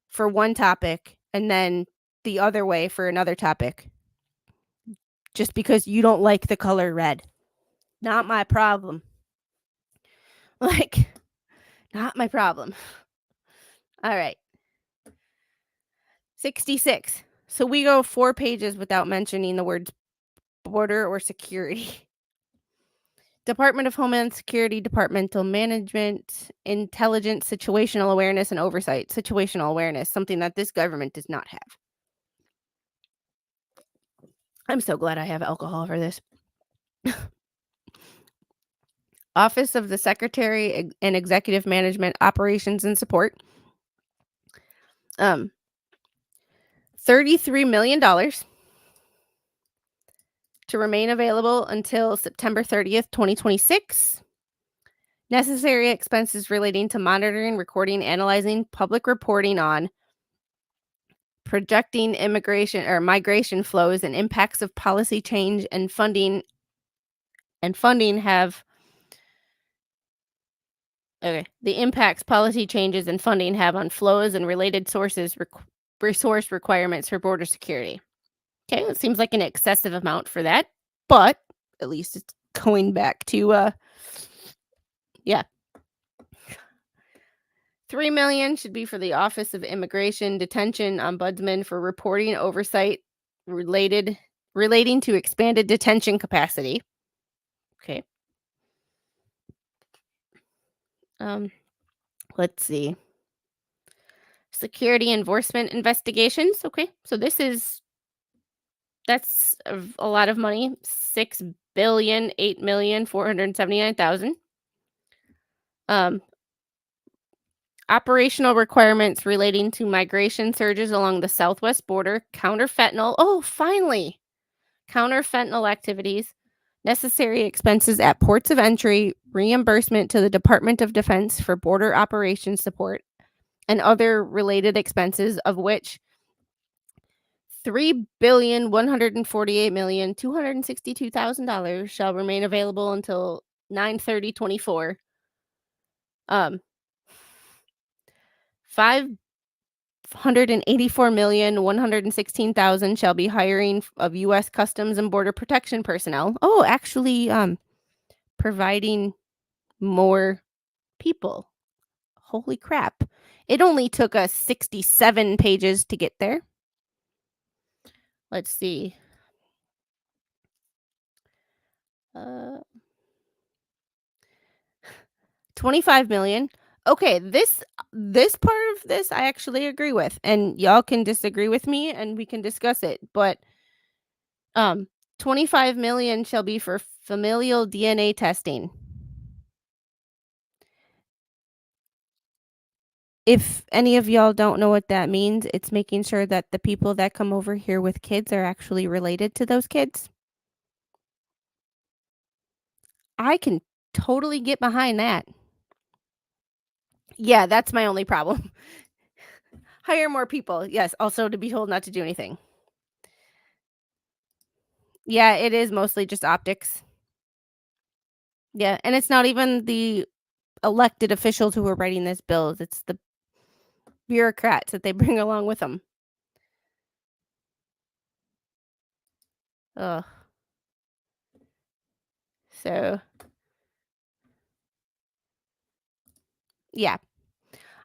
for one topic and then the other way for another topic just because you don't like the color red. Not my problem. Like, not my problem. All right. 66. So we go 4 pages without mentioning the words border or security. Department of Homeland Security, departmental management, intelligence, situational awareness, and oversight. Situational awareness, something that this government does not have. I'm so glad I have alcohol for this. Office of the Secretary and Executive Management, Operations and Support. $33 million to remain available until September 30th, 2026. Necessary expenses relating to monitoring, recording, analyzing, public reporting on projecting immigration or migration flows and impacts of policy change and funding have okay, the impacts policy changes and funding have on flows and related sources resource requirements for border security. Okay, it seems like an excessive amount for that, but at least it's going back to yeah. 3 million should be for the Office of Immigration Detention Ombudsman for reporting oversight relating to expanded detention capacity. Okay. Let's see. Security enforcement investigations. Okay. So that's a lot of money. 6,008,479,000. Operational requirements relating to migration surges along the southwest border, counter fentanyl. Oh, finally. Counter fentanyl activities, necessary expenses at ports of entry, reimbursement to the Department of Defense for border operations support, and other related expenses, of which $3,148,262,000 shall remain available until 9/30/24. 584,116,000 shall be hiring of U.S. Customs and Border Protection personnel. Oh, actually, providing more people. Holy crap! It only took us 67 pages to get there. Let's see. 25 million. Okay, this part of this I actually agree with, and y'all can disagree with me and we can discuss it, but 25 million shall be for familial DNA testing. If any of y'all don't know what that means, it's making sure that the people that come over here with kids are actually related to those kids. I can totally get behind that. Yeah, that's my only problem. Hire more people. Yes, also to be told not to do anything. Yeah, it is mostly just optics. Yeah, and it's not even the elected officials who are writing these bills, it's the bureaucrats that they bring along with them. Ugh. So, yeah.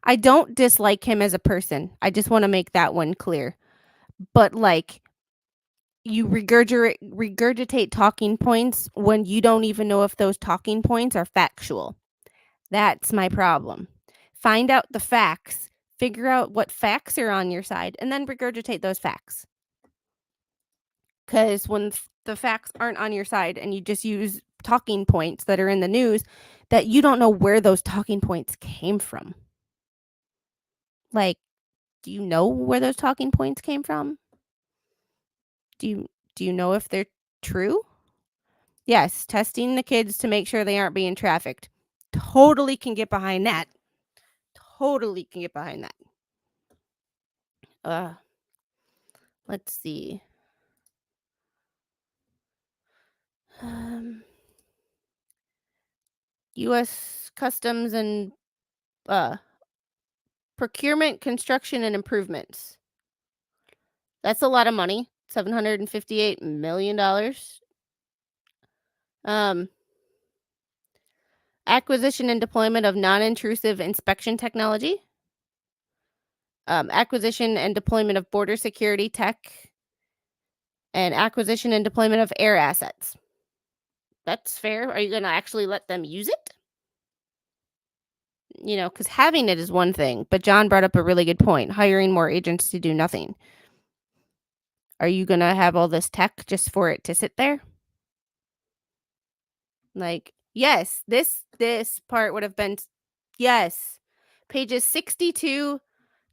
I don't dislike him as a person. I just wanna make that one clear. But, like, you regurgitate talking points when you don't even know if those talking points are factual. That's my problem. Find out the facts, figure out what facts are on your side, and then regurgitate those facts. Because when the facts aren't on your side and you just use talking points that are in the news, that you don't know where those talking points came from. Like, do you know where those talking points came from? Do you do you know if they're true? Yes, testing the kids to make sure they aren't being trafficked. Totally can get behind that. Totally can get behind that. Uh, let's see. Um, U.S. Customs and uh, procurement, construction, and improvements. That's a lot of money. $758 million. Um, acquisition and deployment of non-intrusive inspection technology. Acquisition and deployment of border security tech, and acquisition and deployment of air assets. That's fair. Are you going to actually let them use it? Because having it is one thing, but John brought up a really good point, hiring more agents to do nothing. Are you going to have all this tech just for it to sit there? Like, yes, this part would have been, yes, pages 62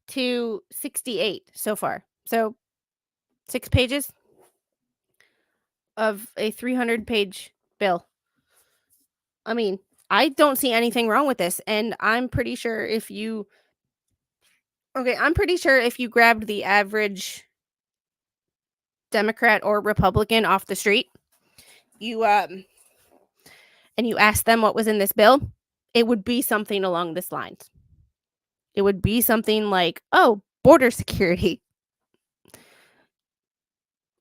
to 68 so far. So 6 pages of a 300-page bill. I mean, I don't see anything wrong with this, and I'm pretty sure if you grabbed the average Democrat or Republican off the street, you and you asked them what was in this bill, it would be something along this lines. It would be something like, "Oh, border security."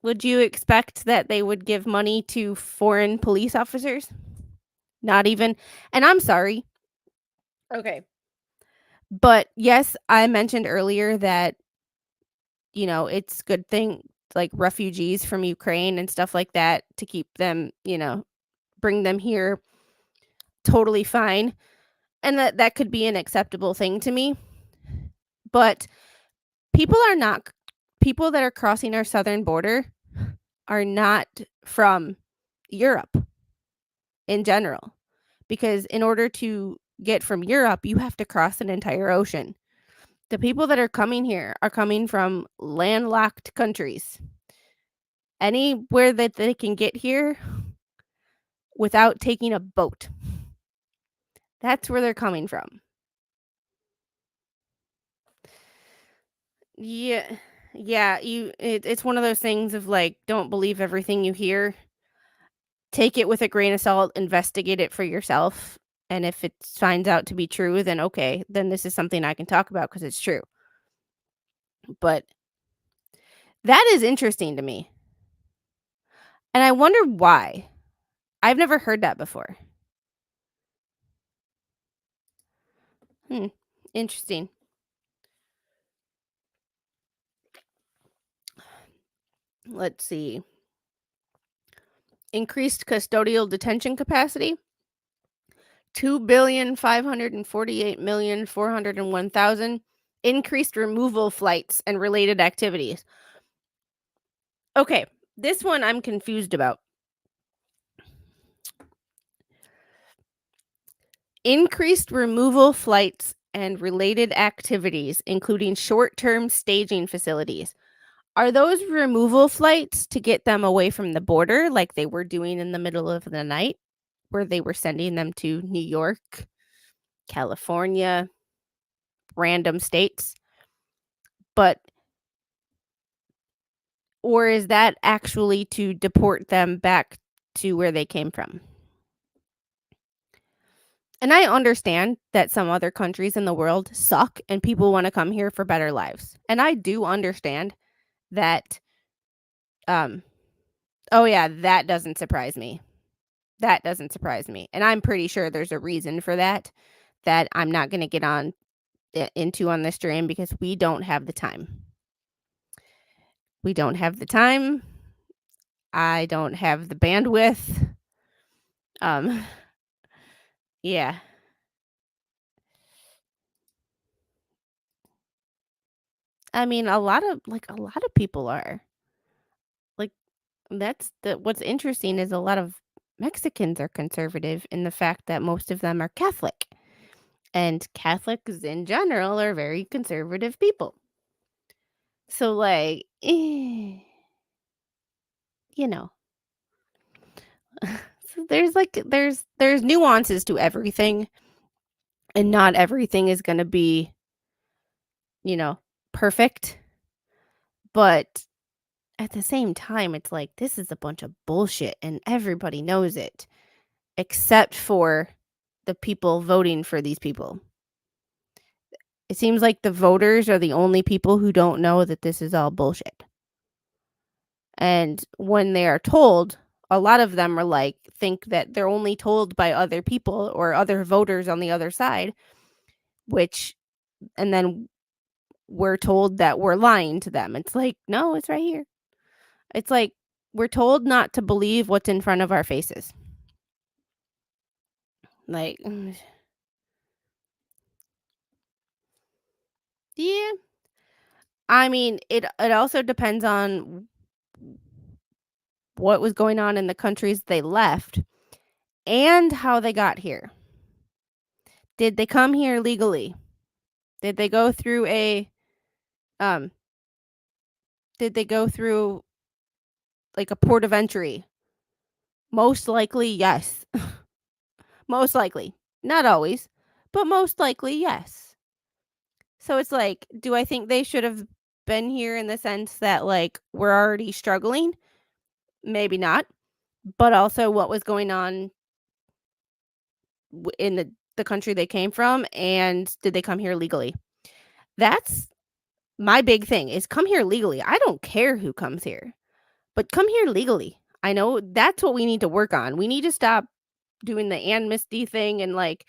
Would you expect that they would give money to foreign police officers? Not even. And I'm sorry. Okay. But yes, I mentioned earlier that, it's good thing like refugees from Ukraine and stuff like that to keep them, bring them here totally fine. And that could be an acceptable thing to me. But people are not people that are crossing our southern border are not from Europe in general. Because in order to get from Europe, you have to cross an entire ocean. The people that are coming here are coming from landlocked countries. Anywhere that they can get here without taking a boat. That's where they're coming from. Yeah. Yeah, it's one of those things of like, don't believe everything you hear. Take it with a grain of salt, investigate it for yourself. And if it finds out to be true, then okay, then this is something I can talk about because it's true. But that is interesting to me. And I wonder why. I've never heard that before. Hmm. Interesting. Let's see. Increased custodial detention capacity. 2,548,401,000. Increased removal flights and related activities. Okay, this one I'm confused about. Increased removal flights and related activities, including short-term staging facilities. Are those removal flights to get them away from the border like they were doing in the middle of the night, where they were sending them to New York, California, random states? But or is that actually to deport them back to where they came from? And I understand that some other countries in the world suck and people want to come here for better lives. And I do understand that. um oh yeah, that doesn't surprise me. That doesn't surprise me, and I'm pretty sure there's a reason for that I'm not gonna get on into on this stream because we don't have the time. We don't have the time. I don't have the bandwidth. Um, yeah. I mean, a lot of people are. Like, that's the what's interesting is a lot of Mexicans are conservative in the fact that most of them are Catholic, and Catholics in general are very conservative people. So, like, you know, so there's nuances to everything, and not everything is gonna be, you know, perfect, but at the same time, it's like, this is a bunch of bullshit, and everybody knows it, except for the people voting for these people. It seems like the voters are the only people who don't know that this is all bullshit. And when they are told, a lot of them are like, think that they're only told by other people or other voters on the other side, which, and then we're told that we're lying to them. It's like, no, it's right here. It's like, we're told not to believe what's in front of our faces. Like, yeah. I mean, it also depends on what was going on in the countries they left and how they got here. Did they come here legally? Did they go through a um did they go through like a port of entry? Most likely, yes. Most likely. Not always, but most likely, yes. So it's like, do I think they should have been here in the sense that like we're already struggling? Maybe not. But also what was going on in the country they came from, and did they come here legally? That's my big thing is come here legally. I don't care who comes here, but come here legally. I know that's what we need to work on. We need to stop doing the amnesty thing and like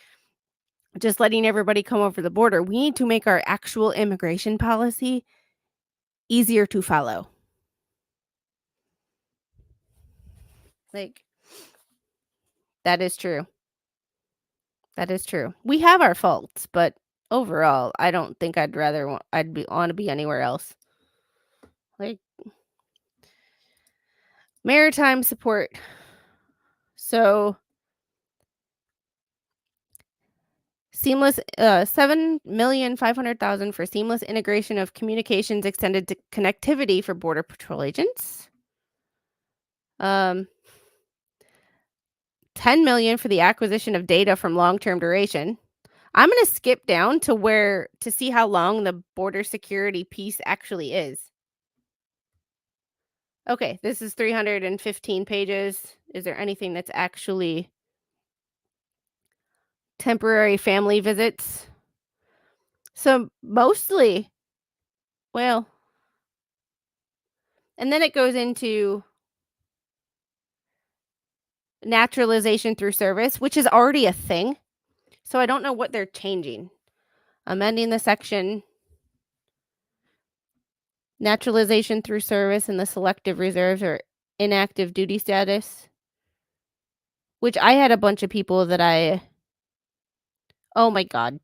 just letting everybody come over the border. We need to make our actual immigration policy easier to follow. Like, that is true. That is true. We have our faults, but overall, I don't think I'd be want to be anywhere else. Like, maritime support. So, seamless 7,500,000 for seamless integration of communications extended to connectivity for border patrol agents. 10 million for the acquisition of data from long-term duration. I'm going to skip down to where to see how long the border security piece actually is. Okay, this is 315 pages. Is there anything that's actually temporary family visits? So mostly, well, and then it goes into naturalization through service, which is already a thing. So I don't know what they're changing. Amending the section naturalization through service and the selective reserves or inactive duty status, which I had a bunch of people that oh my God.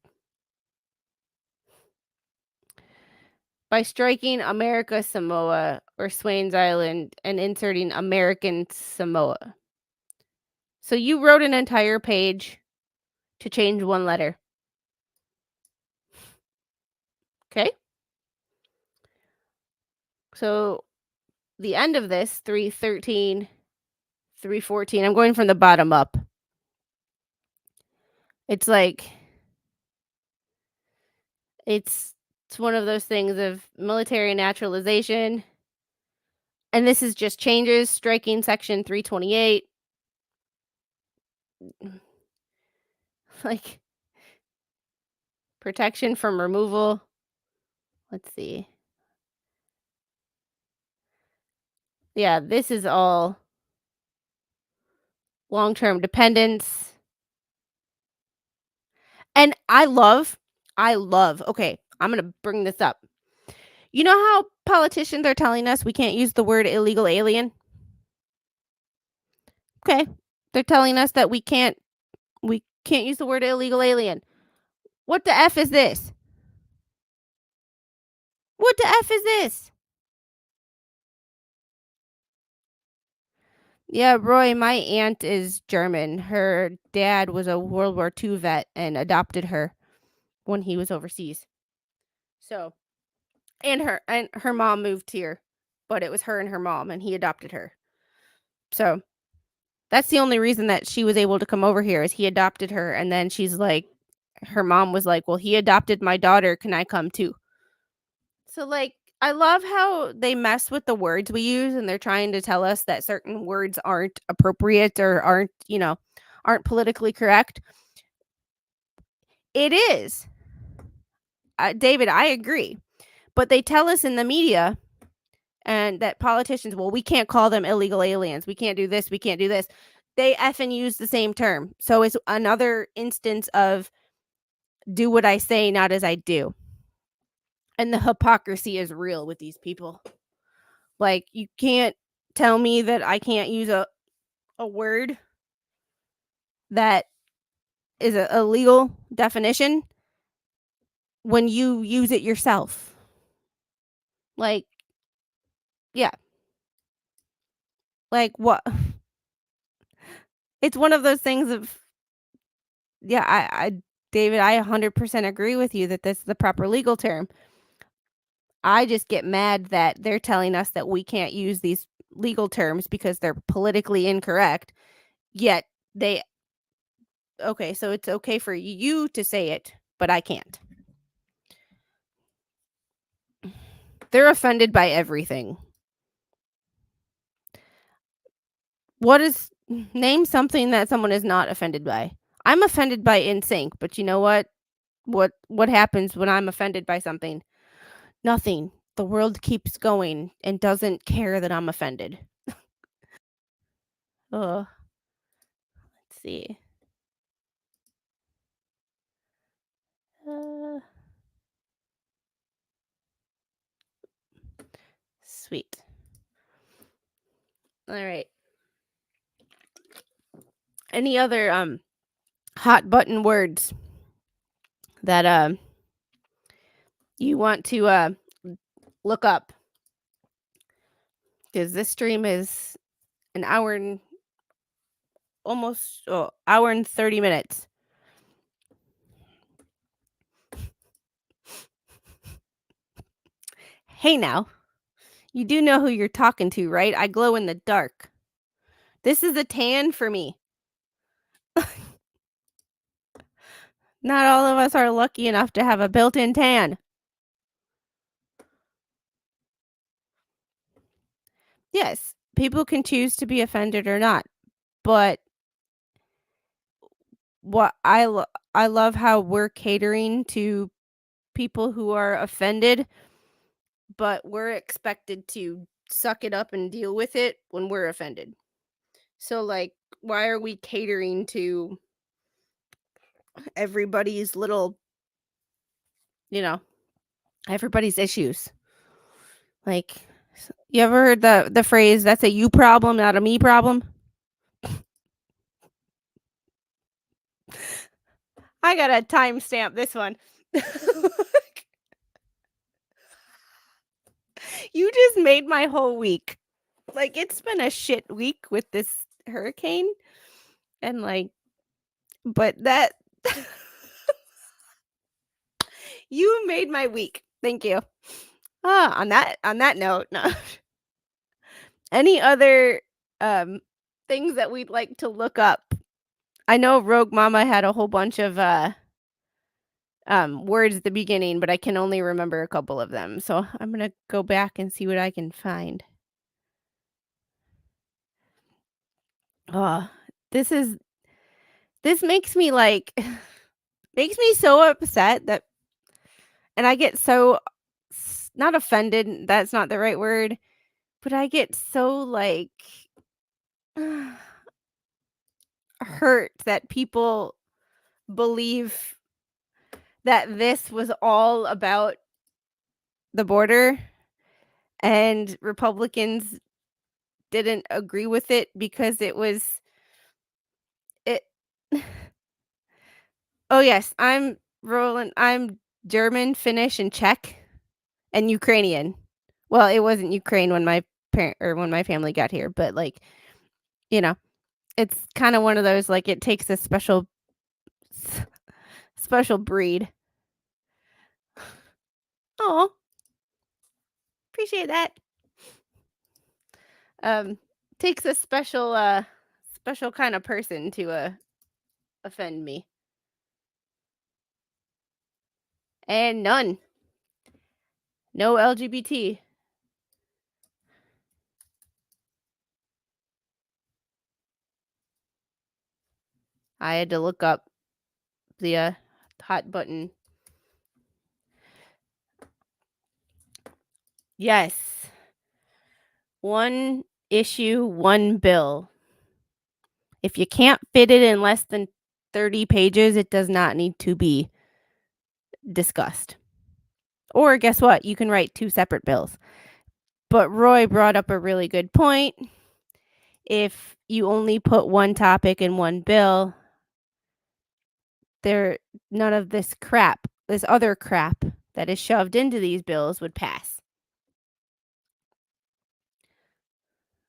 By striking America Samoa or Swains Island and inserting American Samoa. So you wrote an entire page to change one letter. Okay? So the end of this, 313, 314, I'm going from the bottom up. It's like it's one of those things of military naturalization. And this is just changes striking section 328. Like protection from removal. Let's see. Yeah, this is all long-term dependence. And I love okay, I'm gonna bring this up. You know how politicians are telling us we can't use the word illegal alien? Okay. They're telling us that we can't use the word illegal alien. What the F is this? What the F is this? Yeah, Roy, my aunt is German. Her dad was a World War II vet and adopted her when he was overseas. So, and her mom moved here, but it was her and her mom and he adopted her. So, that's the only reason that she was able to come over here is he adopted her and then she's like her mom was like, "Well, he adopted my daughter, can I come too?" So, like, I love how they mess with the words we use and they're trying to tell us that certain words aren't appropriate or aren't politically correct. It is. David, I agree. But they tell us in the media and that politicians, well, we can't call them illegal aliens. We can't do this. We can't do this. They effing use the same term. So it's another instance of do what I say, not as I do. And the hypocrisy is real with these people. Like, you can't tell me that I can't use a word that is a legal definition when you use it yourself. Like, yeah, like what? It's one of those things of yeah, David, I 100% agree with you that this is the proper legal term. I just get mad that they're telling us that we can't use these legal terms because they're politically incorrect. Yet they okay, so it's okay for you to say it, but I can't. They're offended by everything. What is name something that someone is not offended by? I'm offended by NSYNC, but you know what? What happens when I'm offended by something? Nothing. The world keeps going and doesn't care that I'm offended. Ugh. Let's see. Uh, sweet. All right. Any other hot button words that you want to look up? Because this stream is an hour and almost hour and 30 minutes. Hey now, you do know who you're talking to, right? I glow in the dark. This is a tan for me. Not all of us are lucky enough to have a built-in tan. Yes, people can choose to be offended or not, but what I love how we're catering to people who are offended, but we're expected to suck it up and deal with it when we're offended. So, like, why are we catering to everybody's little, you know, everybody's issues? Like, you ever heard the phrase, "That's a you problem, not a me problem"? I gotta timestamp this one. You just made my whole week. Like, it's been a shit week with this hurricane, and, like but that you made my week. Thank you. On that note, no. Any other, um, things that we'd like to look up? I know Rogue Mama had a whole bunch of, words at the beginning, but I can only remember a couple of them, so I'm gonna go back and see what I can find. Oh, this is this makes me, like makes me so upset that and I get so not offended, that's not the right word, but I get so, like hurt that people believe that this was all about the border and Republicans didn't agree with it because it Oh yes, I'm German, Finnish, and Czech and Ukrainian. Well, it wasn't Ukraine when my parent or when my family got here, but like, you know, it's kind of one of those like it takes a s- special breed. Oh, appreciate that. Um takes a special kind of person to offend me. And none. No LGBT. I had to look up the hot button. Yes. One issue, one bill. If you can't fit it in less than 30 pages, it does not need to be discussed. Or guess what? You can write two separate bills. But Roy brought up a really good point. If you only put one topic in one bill, there none of this other crap that is shoved into these bills would pass.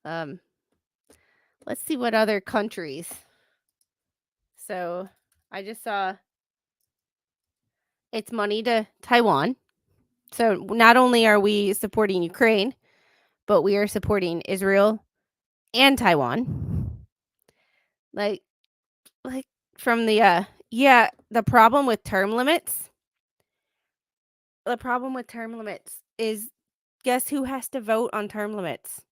Um, let's see what other countries. So I just saw it's money to Taiwan. So not only are we supporting Ukraine, but we are supporting Israel and Taiwan. Like like from the problem with term limits. The problem with term limits is guess who has to vote on term limits?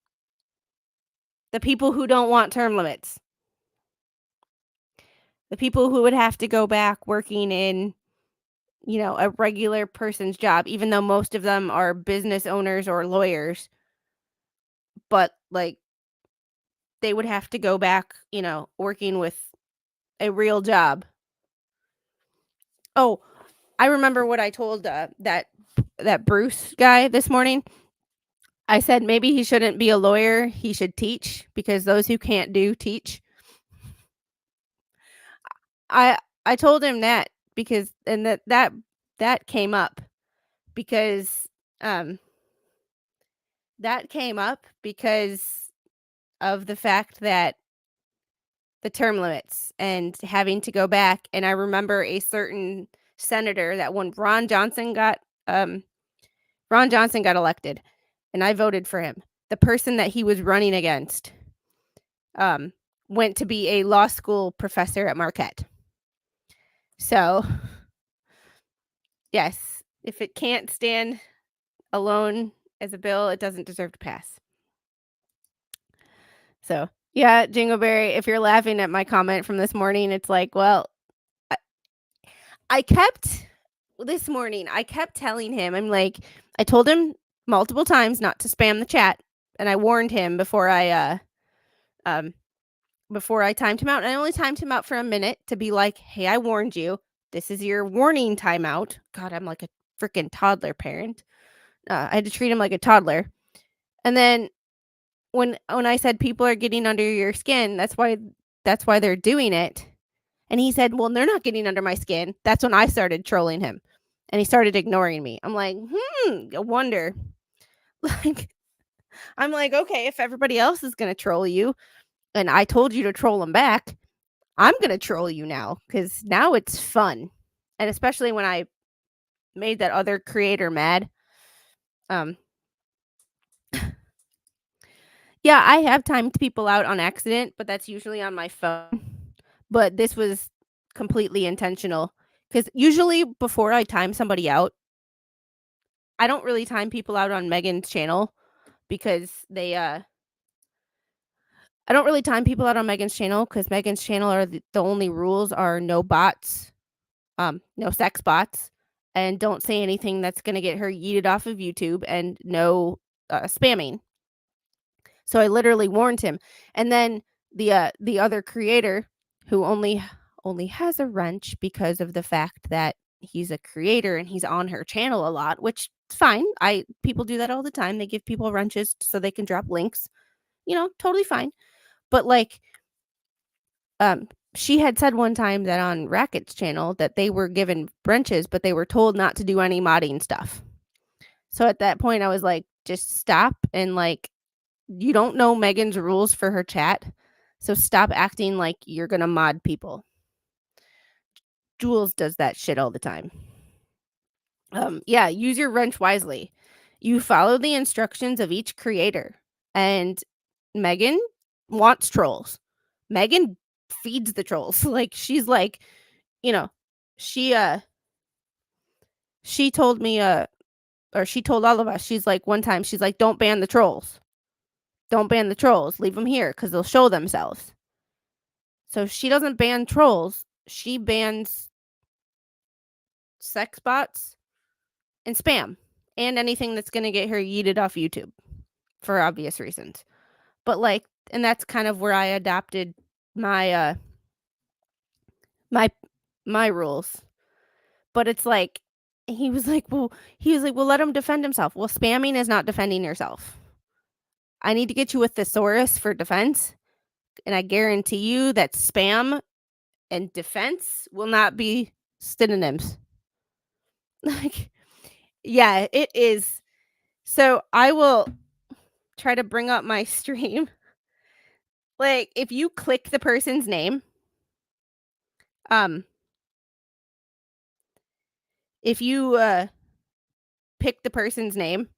The people who don't want term limits. The people who would have to go back working in, a regular person's job, even though most of them are business owners or lawyers, but like they would have to go back, working with a real job. Oh, I remember what I told that Bruce guy this morning. I said maybe he shouldn't be a lawyer, he should teach because those who can't do teach. I I told him that because and that came up because um that came up because of the fact that the term limits and having to go back, and I remember a certain senator that when Ron Johnson got elected and I voted for him. The person that he was running against um went to be a law school professor at Marquette. So, yes, if it can't stand alone as a bill, it doesn't deserve to pass. So, yeah, Jingleberry, if you're laughing at my comment from this morning, it's like, well, I, I kept this morning, I kept telling him, I told him multiple times not to spam the chat, and I warned him um, before I timed him out. And I only timed him out for a minute to be like, hey, I warned you. This is your warning timeout. God, I'm like a freaking toddler parent. I had to treat him like a toddler. And then when I said people are getting under your skin, that's why they're doing it. And he said, "Well, they're not getting under my skin." That's when I started trolling him. And he started ignoring me. I'm like, I wonder. Like I'm like, okay, if everybody else is gonna troll you and I told you to troll them back, I'm gonna troll you now because now it's fun. And especially when I made that other creator mad. Um, yeah, I have timed people out on accident, but that's usually on my phone. But this was completely intentional because usually before I time somebody out, I don't really time people out on Megan's channel because I don't really time people out on Megan's channel because Megan's channel are the only rules are no bots, no sex bots, and don't say anything that's gonna get her yeeted off of YouTube, and no spamming. So I literally warned him. And then the other creator who only has a wrench because of the fact that he's a creator and he's on her channel a lot, which is fine. People do that all the time. They give people wrenches so they can drop links. Totally fine. But like um she had said one time that on Racket's channel that they were given wrenches, but they were told not to do any modding stuff. So at that point I was like, just stop, and like, you don't know Megan's rules for her chat. So stop acting like you're gonna mod people. Jules does that shit all the time. Yeah, use your wrench wisely. You follow the instructions of each creator. And Megan wants trolls. Megan feeds the trolls. Like, she's like, you know, she she told me or she told all of us, she's like, one time she's like, don't ban the trolls. Don't ban the trolls. Leave them here cuz they'll show themselves. So she doesn't ban trolls. She bans sex bots and spam and anything that's going to get her yeeted off YouTube for obvious reasons. But like, and that's kind of where I adopted my my my rules. But it's like, he was like, well, let him defend himself. Well, spamming is not defending yourself. I need to get you a thesaurus for defense, and I guarantee you that spam and defense will not be synonyms. Like, yeah, it is. So I will try to bring up my stream. Like, if you click the person's name, um, if you pick the person's name,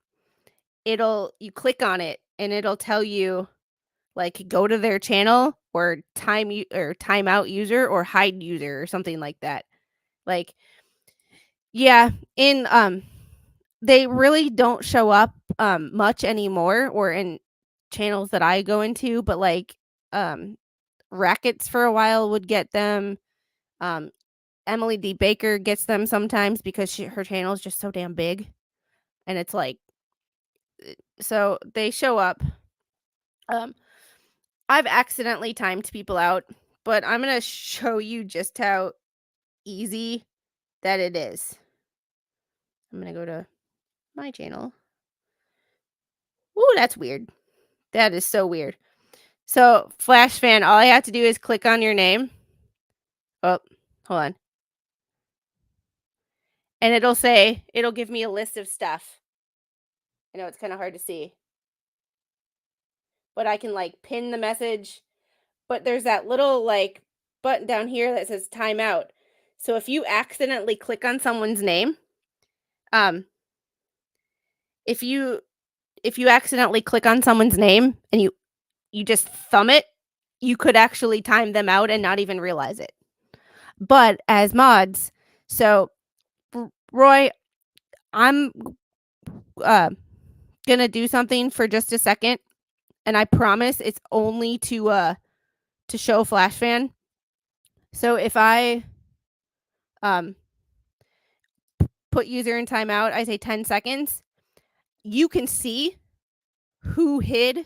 you click on it and it'll tell you, like, go to their channel or time out user or hide user or something like that. Like, yeah, in they really don't show up much anymore, or in channels that I go into, but like um Rackets for a while would get them. Um Emily D. Baker gets them sometimes because her channel is just so damn big, and it's like, so they show up. Um I've accidentally timed people out, but I'm going to show you just how easy that it is. I'm going to go to my channel. Ooh, that's weird. That is so weird. So, Flash fan, all I have to do is click on your name. Oh, hold on. And it'll give me a list of stuff. I know it's kind of hard to see. But I can like pin the message. But there's that little like button down here that says timeout. So if you accidentally click on someone's name, um, if you accidentally click on someone's name and you just thumb it, you could actually time them out and not even realize it. But as mods, so Roy, I'm gonna do something for just a second, and I promise it's only to show Flash fan. So if I put user in timeout, I say 10 seconds, you can see who hid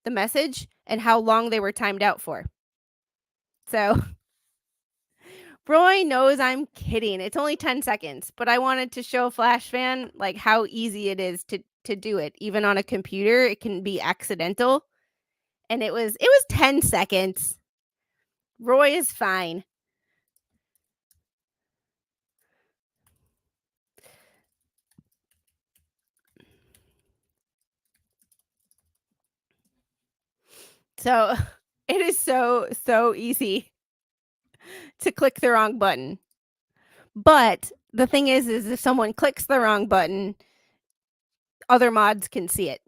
the message and how long they were timed out for. So Roy knows I'm kidding. It's only 10 seconds, but I wanted to show Flash fan like how easy it is to do it. Even on a computer, it can be accidental. And it was 10 seconds. Roy is fine. So it is so easy to click the wrong button. But the thing is if someone clicks the wrong button, other mods can see it.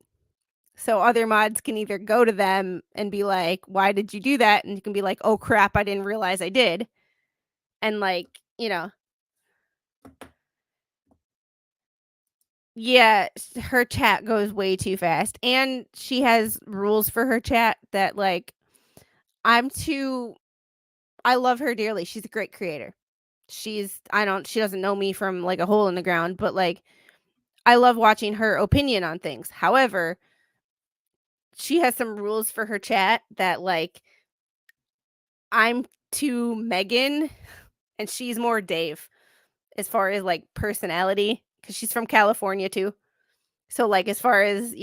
So other mods can either go to them and be like, why did you do that? And you can be like, oh crap, I didn't realize I did. And like, yeah, her chat goes way too fast. And she has rules for her chat that like, I love her dearly. She's a great creator. She doesn't know me from like a hole in the ground, but like, I love watching her opinion on things. However, she has some rules for her chat that like, I'm to Megan, and she's more Dave as far as, like, personality, because she's from California too. So, like, as far as,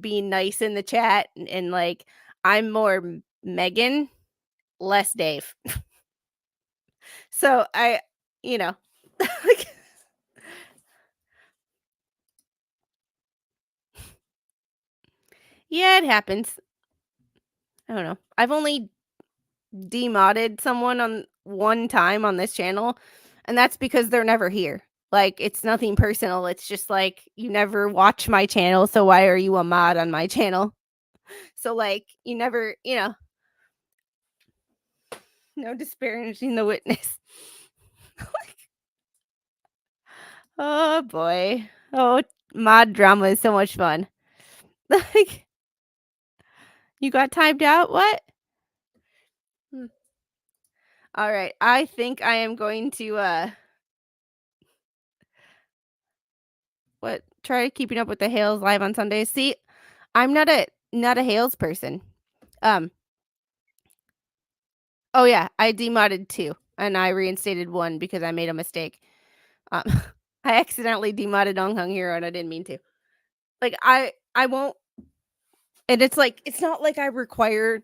being nice in the chat and, like, I'm more Megan, less Dave. So, you know, like, yeah, it happens. I don't know. I've only demodded someone on one time on this channel, and that's because they're never here. Like, it's nothing personal. It's just like, you never watch my channel, so why are you a mod on my channel? So, like, you never, no disparaging the witness. Oh boy. Oh, mod drama is so much fun. Like, you got timed out? What? Hmm. All right. I think I am going to what try keeping up with the Hales live on Sundays. See, I'm not a Hales person. Um oh yeah, I demodded 2 and I reinstated 1 because I made a mistake. Um I accidentally demodded Ong Hung Hero and I didn't mean to. Like I won't, and it's like it's not like I require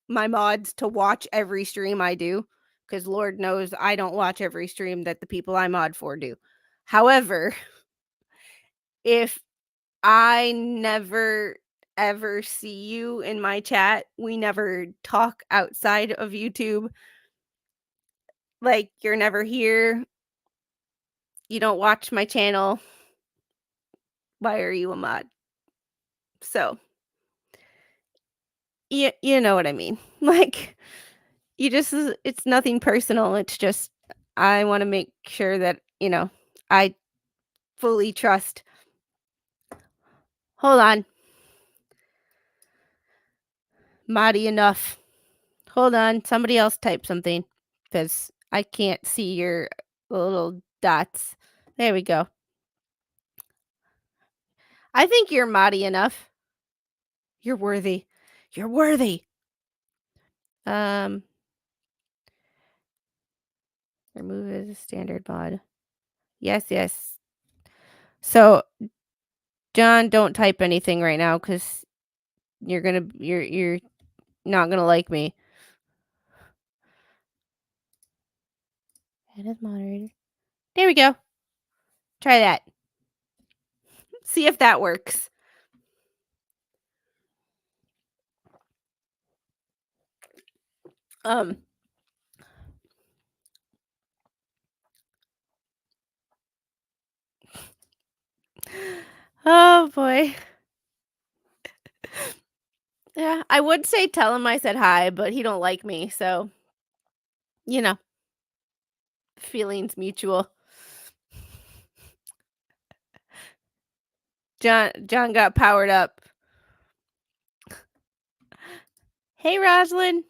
my mods to watch every stream I do, because Lord knows I don't watch every stream that the people I mod for do. However, if I never ever see you in my chat, we never talk outside of YouTube, like, you're never here, you don't watch my channel, why are you a mod? So, you know what I mean. Like, you just it's nothing personal, it's just I wanna make sure that, I fully trust. Hold on. Mighty enough. Hold on. Somebody else type something because I can't see your little dots. There we go. I think you're mighty enough. You're worthy. You're worthy. Um, remove as a standard mod. Yes, yes. So, John, don't type anything right now because you're not gonna like me. Edit moderator. There we go. Try that. See if that works. Um, oh boy. Yeah, I would say tell him I said hi, but he don't like me, so, you know, feelings mutual. John got powered up. Hey, Roslyn.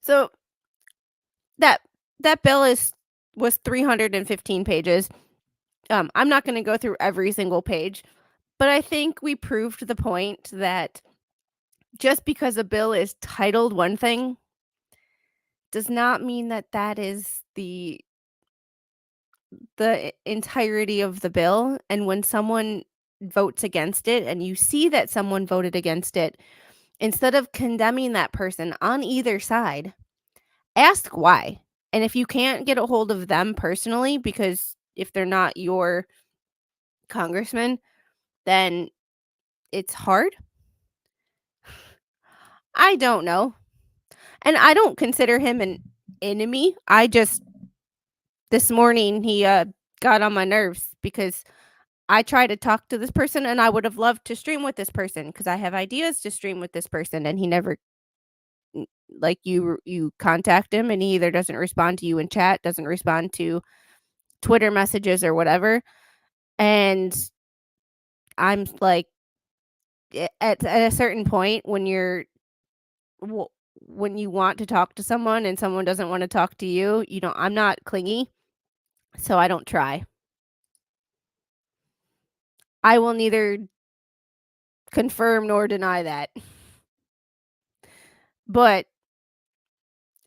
So that that bill was 315 pages. I'm not gonna go through every single page, but I think we proved the point that just because a bill is titled one thing does not mean that that is the entirety of the bill, and when someone votes against it and you see that someone voted against it, instead of condemning that person on either side, ask why. And if you can't get a hold of them personally, because if they're not your congressman, then it's hard. I don't know. And I don't consider him an enemy. I just this morning he got on my nerves because I try to talk to this person and I would have loved to stream with this person because I have ideas to stream with this person and he never like you contact him and he either doesn't respond to you in chat, doesn't respond to Twitter messages or whatever. And I'm like at a certain point when when you want to talk to someone and someone doesn't want to talk to you, I'm not clingy, so I don't try. I will neither confirm nor deny that. But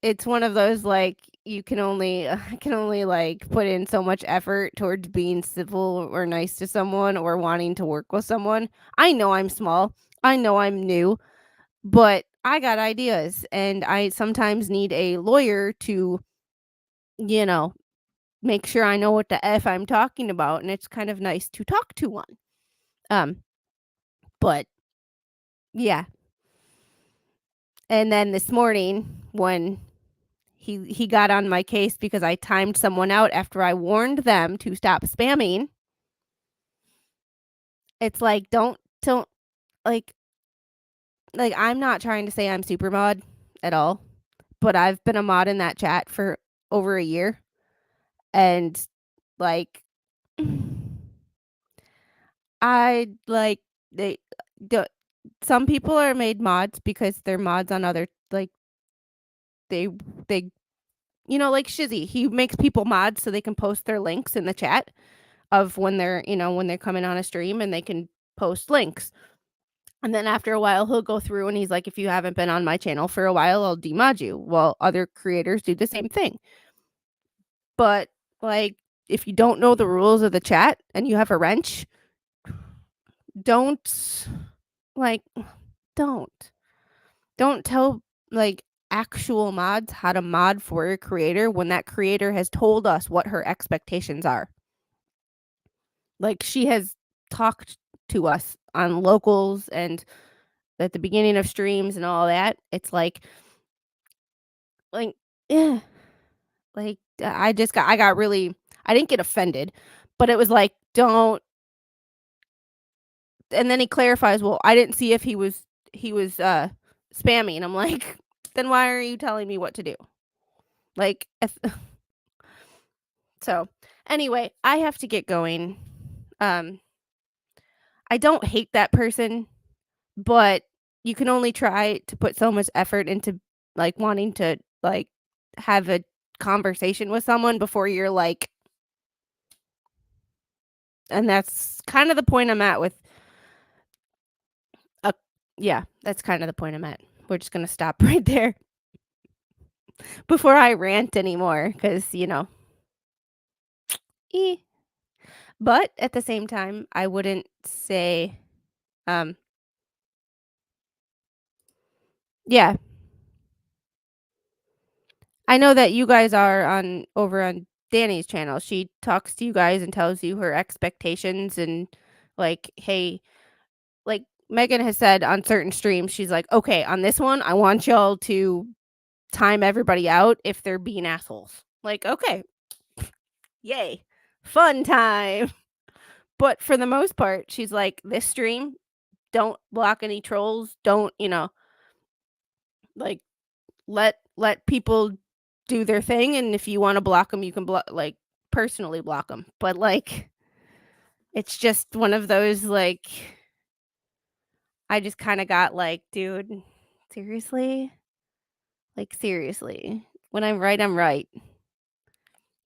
it's one of those, like, you can only I can only, like, put in so much effort towards being civil or nice to someone or wanting to work with someone. I know I'm small. I know I'm new, but I got ideas, and I sometimes need a lawyer to, you know, make sure I know what the F I'm talking about, and it's kind of nice to talk to one. Um, but yeah. And then this morning when he got on my case because I timed someone out after I warned them to stop spamming. It's like, don't like I'm not trying to say I'm super mod at all, but I've been a mod in that chat for over a year, and, like, I like they the some people are made mods because they're mods on other like, they they like Shizzy, he makes people mods so they can post their links in the chat of when they're coming on a stream and they can post links. And then after a while, he'll go through and he's like, if you haven't been on my channel for a while, I'll demod you. Well, other creators do the same thing. But, like, if you don't know the rules of the chat and you have a wrench, don't, like, don't. Don't tell, like, actual mods how to mod for a creator when that creator has told us what her expectations are. Like, she has talked to us on locals and at the beginning of streams and all that. It's like, yeah, like, I got really I didn't get offended, but it was like, "Don't." And then he clarifies, "Well, I didn't see if he was spamming." I'm like, "Then why are you telling me what to do?" Like, if so, anyway, I have to get going. Um, I don't hate that person, but you can only try to put so much effort into, like, wanting to, like, have a conversation with someone before you're like and that's kind of the point I'm at with a yeah, that's kind of the point I'm at. We're just gonna stop right there before I rant anymore, because eh. But at the same time, I wouldn't say, um yeah, I know that you guys are on over on Danny's channel. She talks to you guys and tells you her expectations and, like, "Hey," like, Megan has said on certain streams, she's like, "Okay, on this one, I want y'all to time everybody out if they're being assholes." Like, "Okay, yay, fun time." But for the most part, she's like, "This stream, don't block any trolls. Don't, like, let people do their thing, and if you wanna block them, you can personally block them." But, like, it's just one of those, like, I just kinda got like, "Dude, seriously?" Like, seriously. When I'm right, I'm right.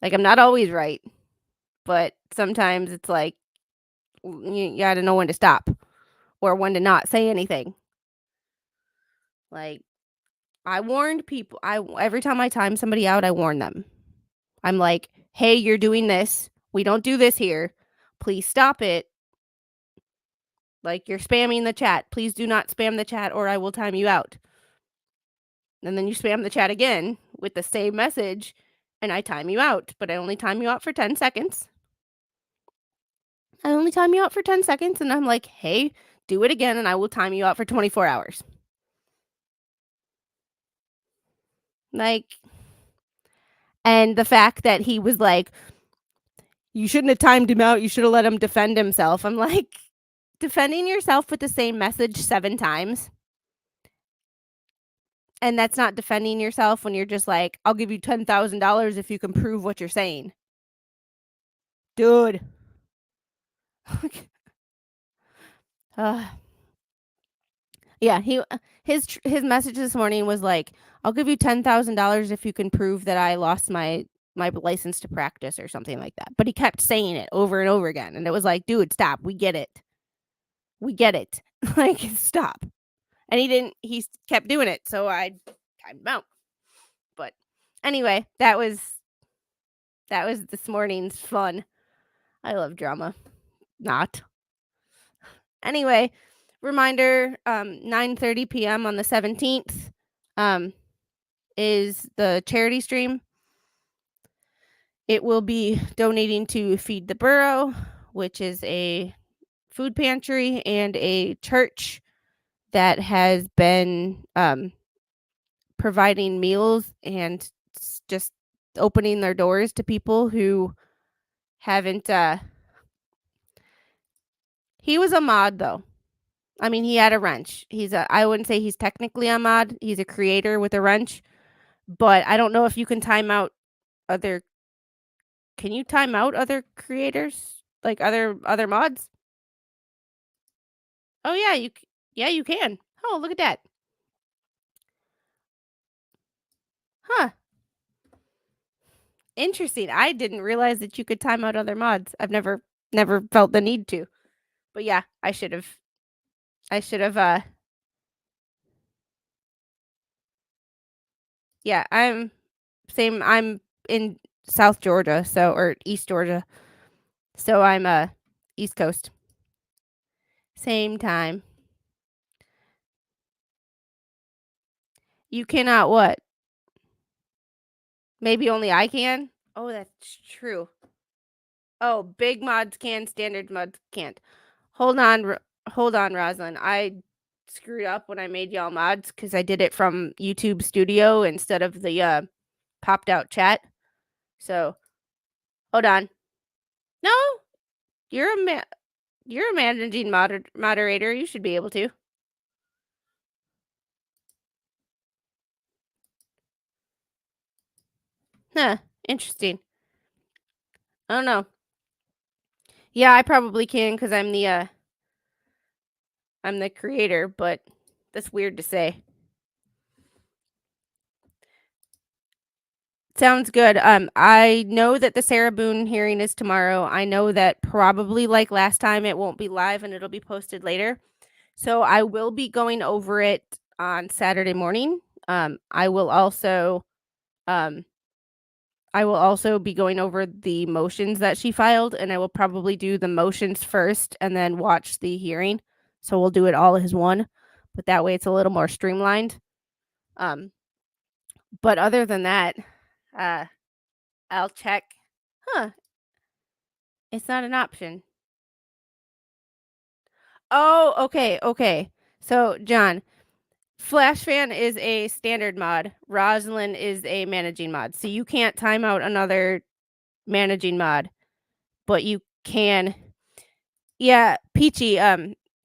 Like, I'm not always right, but sometimes it's like, you gotta know when to stop or when to not say anything. Like, I warned people. Every time I time somebody out, I warn them. I'm like, "Hey, you're doing this. We don't do this here. Please stop it. Like, you're spamming the chat. Please do not spam the chat or I will time you out." And then you spam the chat again with the same message and I time you out, but I only time you out for 10 seconds. I only time you out for 10 seconds and I'm like, "Hey, do it again and I will time you out for 24 hours." Like, and the fact that he was like, "You shouldn't have timed him out. You should have let him defend himself." I'm like, defending yourself with the same message 7 times, and that's not defending yourself when you're just like, "I'll give you $10,000 if you can prove what you're saying." Dude. Ugh. Yeah, his message this morning was like, "I'll give you $10,000 if you can prove that I lost my license to practice," or something like that. But he kept saying it over and over again, and it was like, "Dude, stop. We get it. We get it." Like, stop. And he didn't. He kept doing it, so I timed him out. But anyway, that was this morning's fun. I love drama. Not. Anyway, reminder, 9:30 p.m. on the 17th, um, is the charity stream. It will be donating to Feed the Burrow, which is a food pantry and a church that has been, providing meals and just opening their doors to people who haven't, he was a mod, though. I mean, he had a wrench. I wouldn't say he's technically a mod, he's a creator with a wrench, but I don't know if you can time out other can you time out other creators? Like, other mods? Oh, yeah, yeah, you can. Oh, look at that. Huh, interesting. I didn't realize that you could time out other mods. I've never felt the need to. But, yeah, I should've, yeah, I'm in South Georgia, or East Georgia, so I'm, East Coast. Same time. You cannot what? Maybe only I can? Oh, that's true. Oh, big mods can, standard mods can't. Hold on, hold on, Rosalind. I screwed up when I made y'all mods because I did it from YouTube Studio instead of the popped out chat. So hold on. No, you're you're a managing moderator. You should be able to. Huh. Interesting. I don't know. Yeah, I probably can because I'm the creator, but that's weird to say. Sounds good. I know that the Sarah Boone hearing is tomorrow. I know that probably like last time it won't be live and it'll be posted later. So I will be going over it on Saturday morning. Um I will also be going over the motions that she filed, and I will probably do the motions first and then watch the hearing. So we'll do it all as one, but that way it's a little more streamlined. Um but other than that, uh I'll check. Huh, it's not an option. Oh, okay, okay. So, John, Flash Fan is a standard mod. Rosalind is a managing mod. So you can't time out another managing mod, but you can. Yeah, Peachy,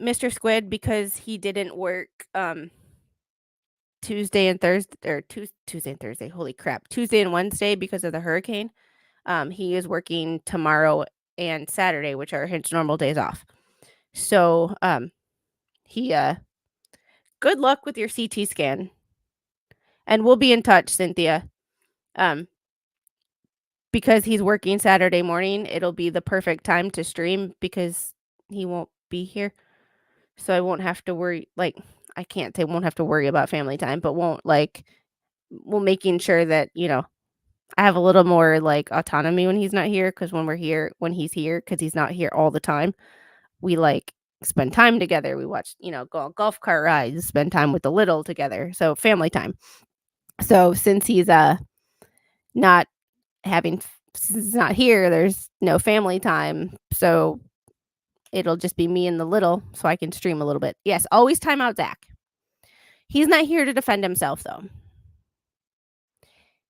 Mr. Squid, because he didn't work Tuesday and Thursday, or Tuesday and Thursday. Holy crap. Tuesday and Wednesday because of the hurricane. He is working tomorrow and Saturday, which are his normal days off. So, he good luck with your CT scan. And we'll be in touch, Cynthia. Um, because he's working Saturday morning, it'll be the perfect time to stream because he won't be here. So I won't have to worry, like, I can't say won't have to worry about family time, but won't like well making sure that, I have a little more like autonomy when he's not here, because when he's here, because he's not here all the time, we like spend time together. We watch, go on golf cart rides, spend time with the little together. So family time. So since he's not having since he's not here, there's no family time. So it'll just be me and the little, so I can stream a little bit. Yes, always time out Zach. He's not here to defend himself though.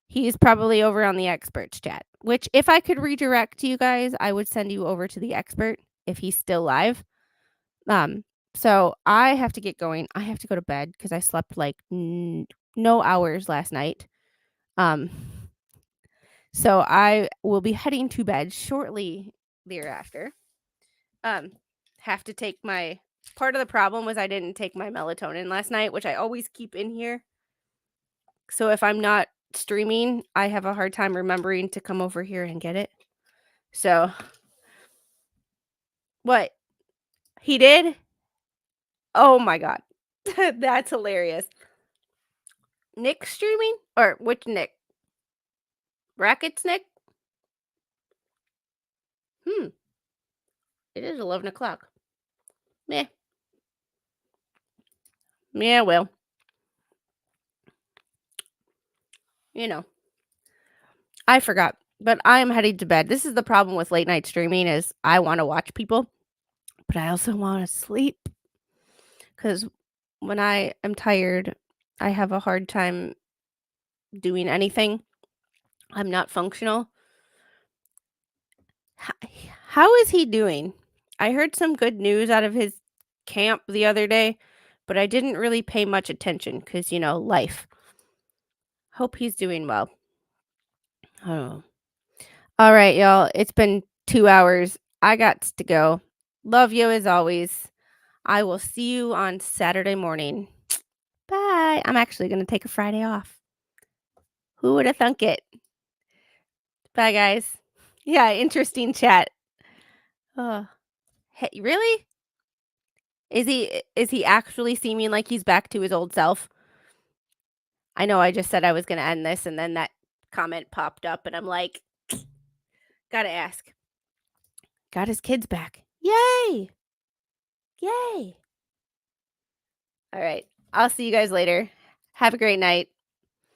He's probably over on the experts chat, which if I could redirect you guys, I would send you over to the expert if he's still live. So I have to get going. I have to go to bed because I slept like no hours last night. So I will be heading to bed shortly thereafter. Have to take my part of the problem was I didn't take my melatonin last night, which I always keep in here. So if I'm not streaming, I have a hard time remembering to come over here and get it. So what? He did? Oh my god. That's hilarious. Nick streaming? Or which Nick? Rackets Nick? Hmm. It is 11 o'clock. Meh. Yeah, well, you know. I forgot, but I am heading to bed. This is the problem with late night streaming is I want to watch people, but I also want to sleep because when I am tired, I have a hard time doing anything. I'm not functional. How is he doing? I heard some good news out of his camp the other day, but I didn't really pay much attention because, life. Hope he's doing well. Oh. All right, y'all. It's been 2 hours. I got to go. Love you as always. I will see you on Saturday morning. Bye. I'm actually going to take a Friday off. Who would have thunk it? Bye, guys. Yeah, interesting chat. Oh, hey, really? Is he actually seeming like he's back to his old self? I know I just said I was going to end this and then that comment popped up and I'm like, got to ask. Got his kids back. Yay! Yay! All right. I'll see you guys later. Have a great night.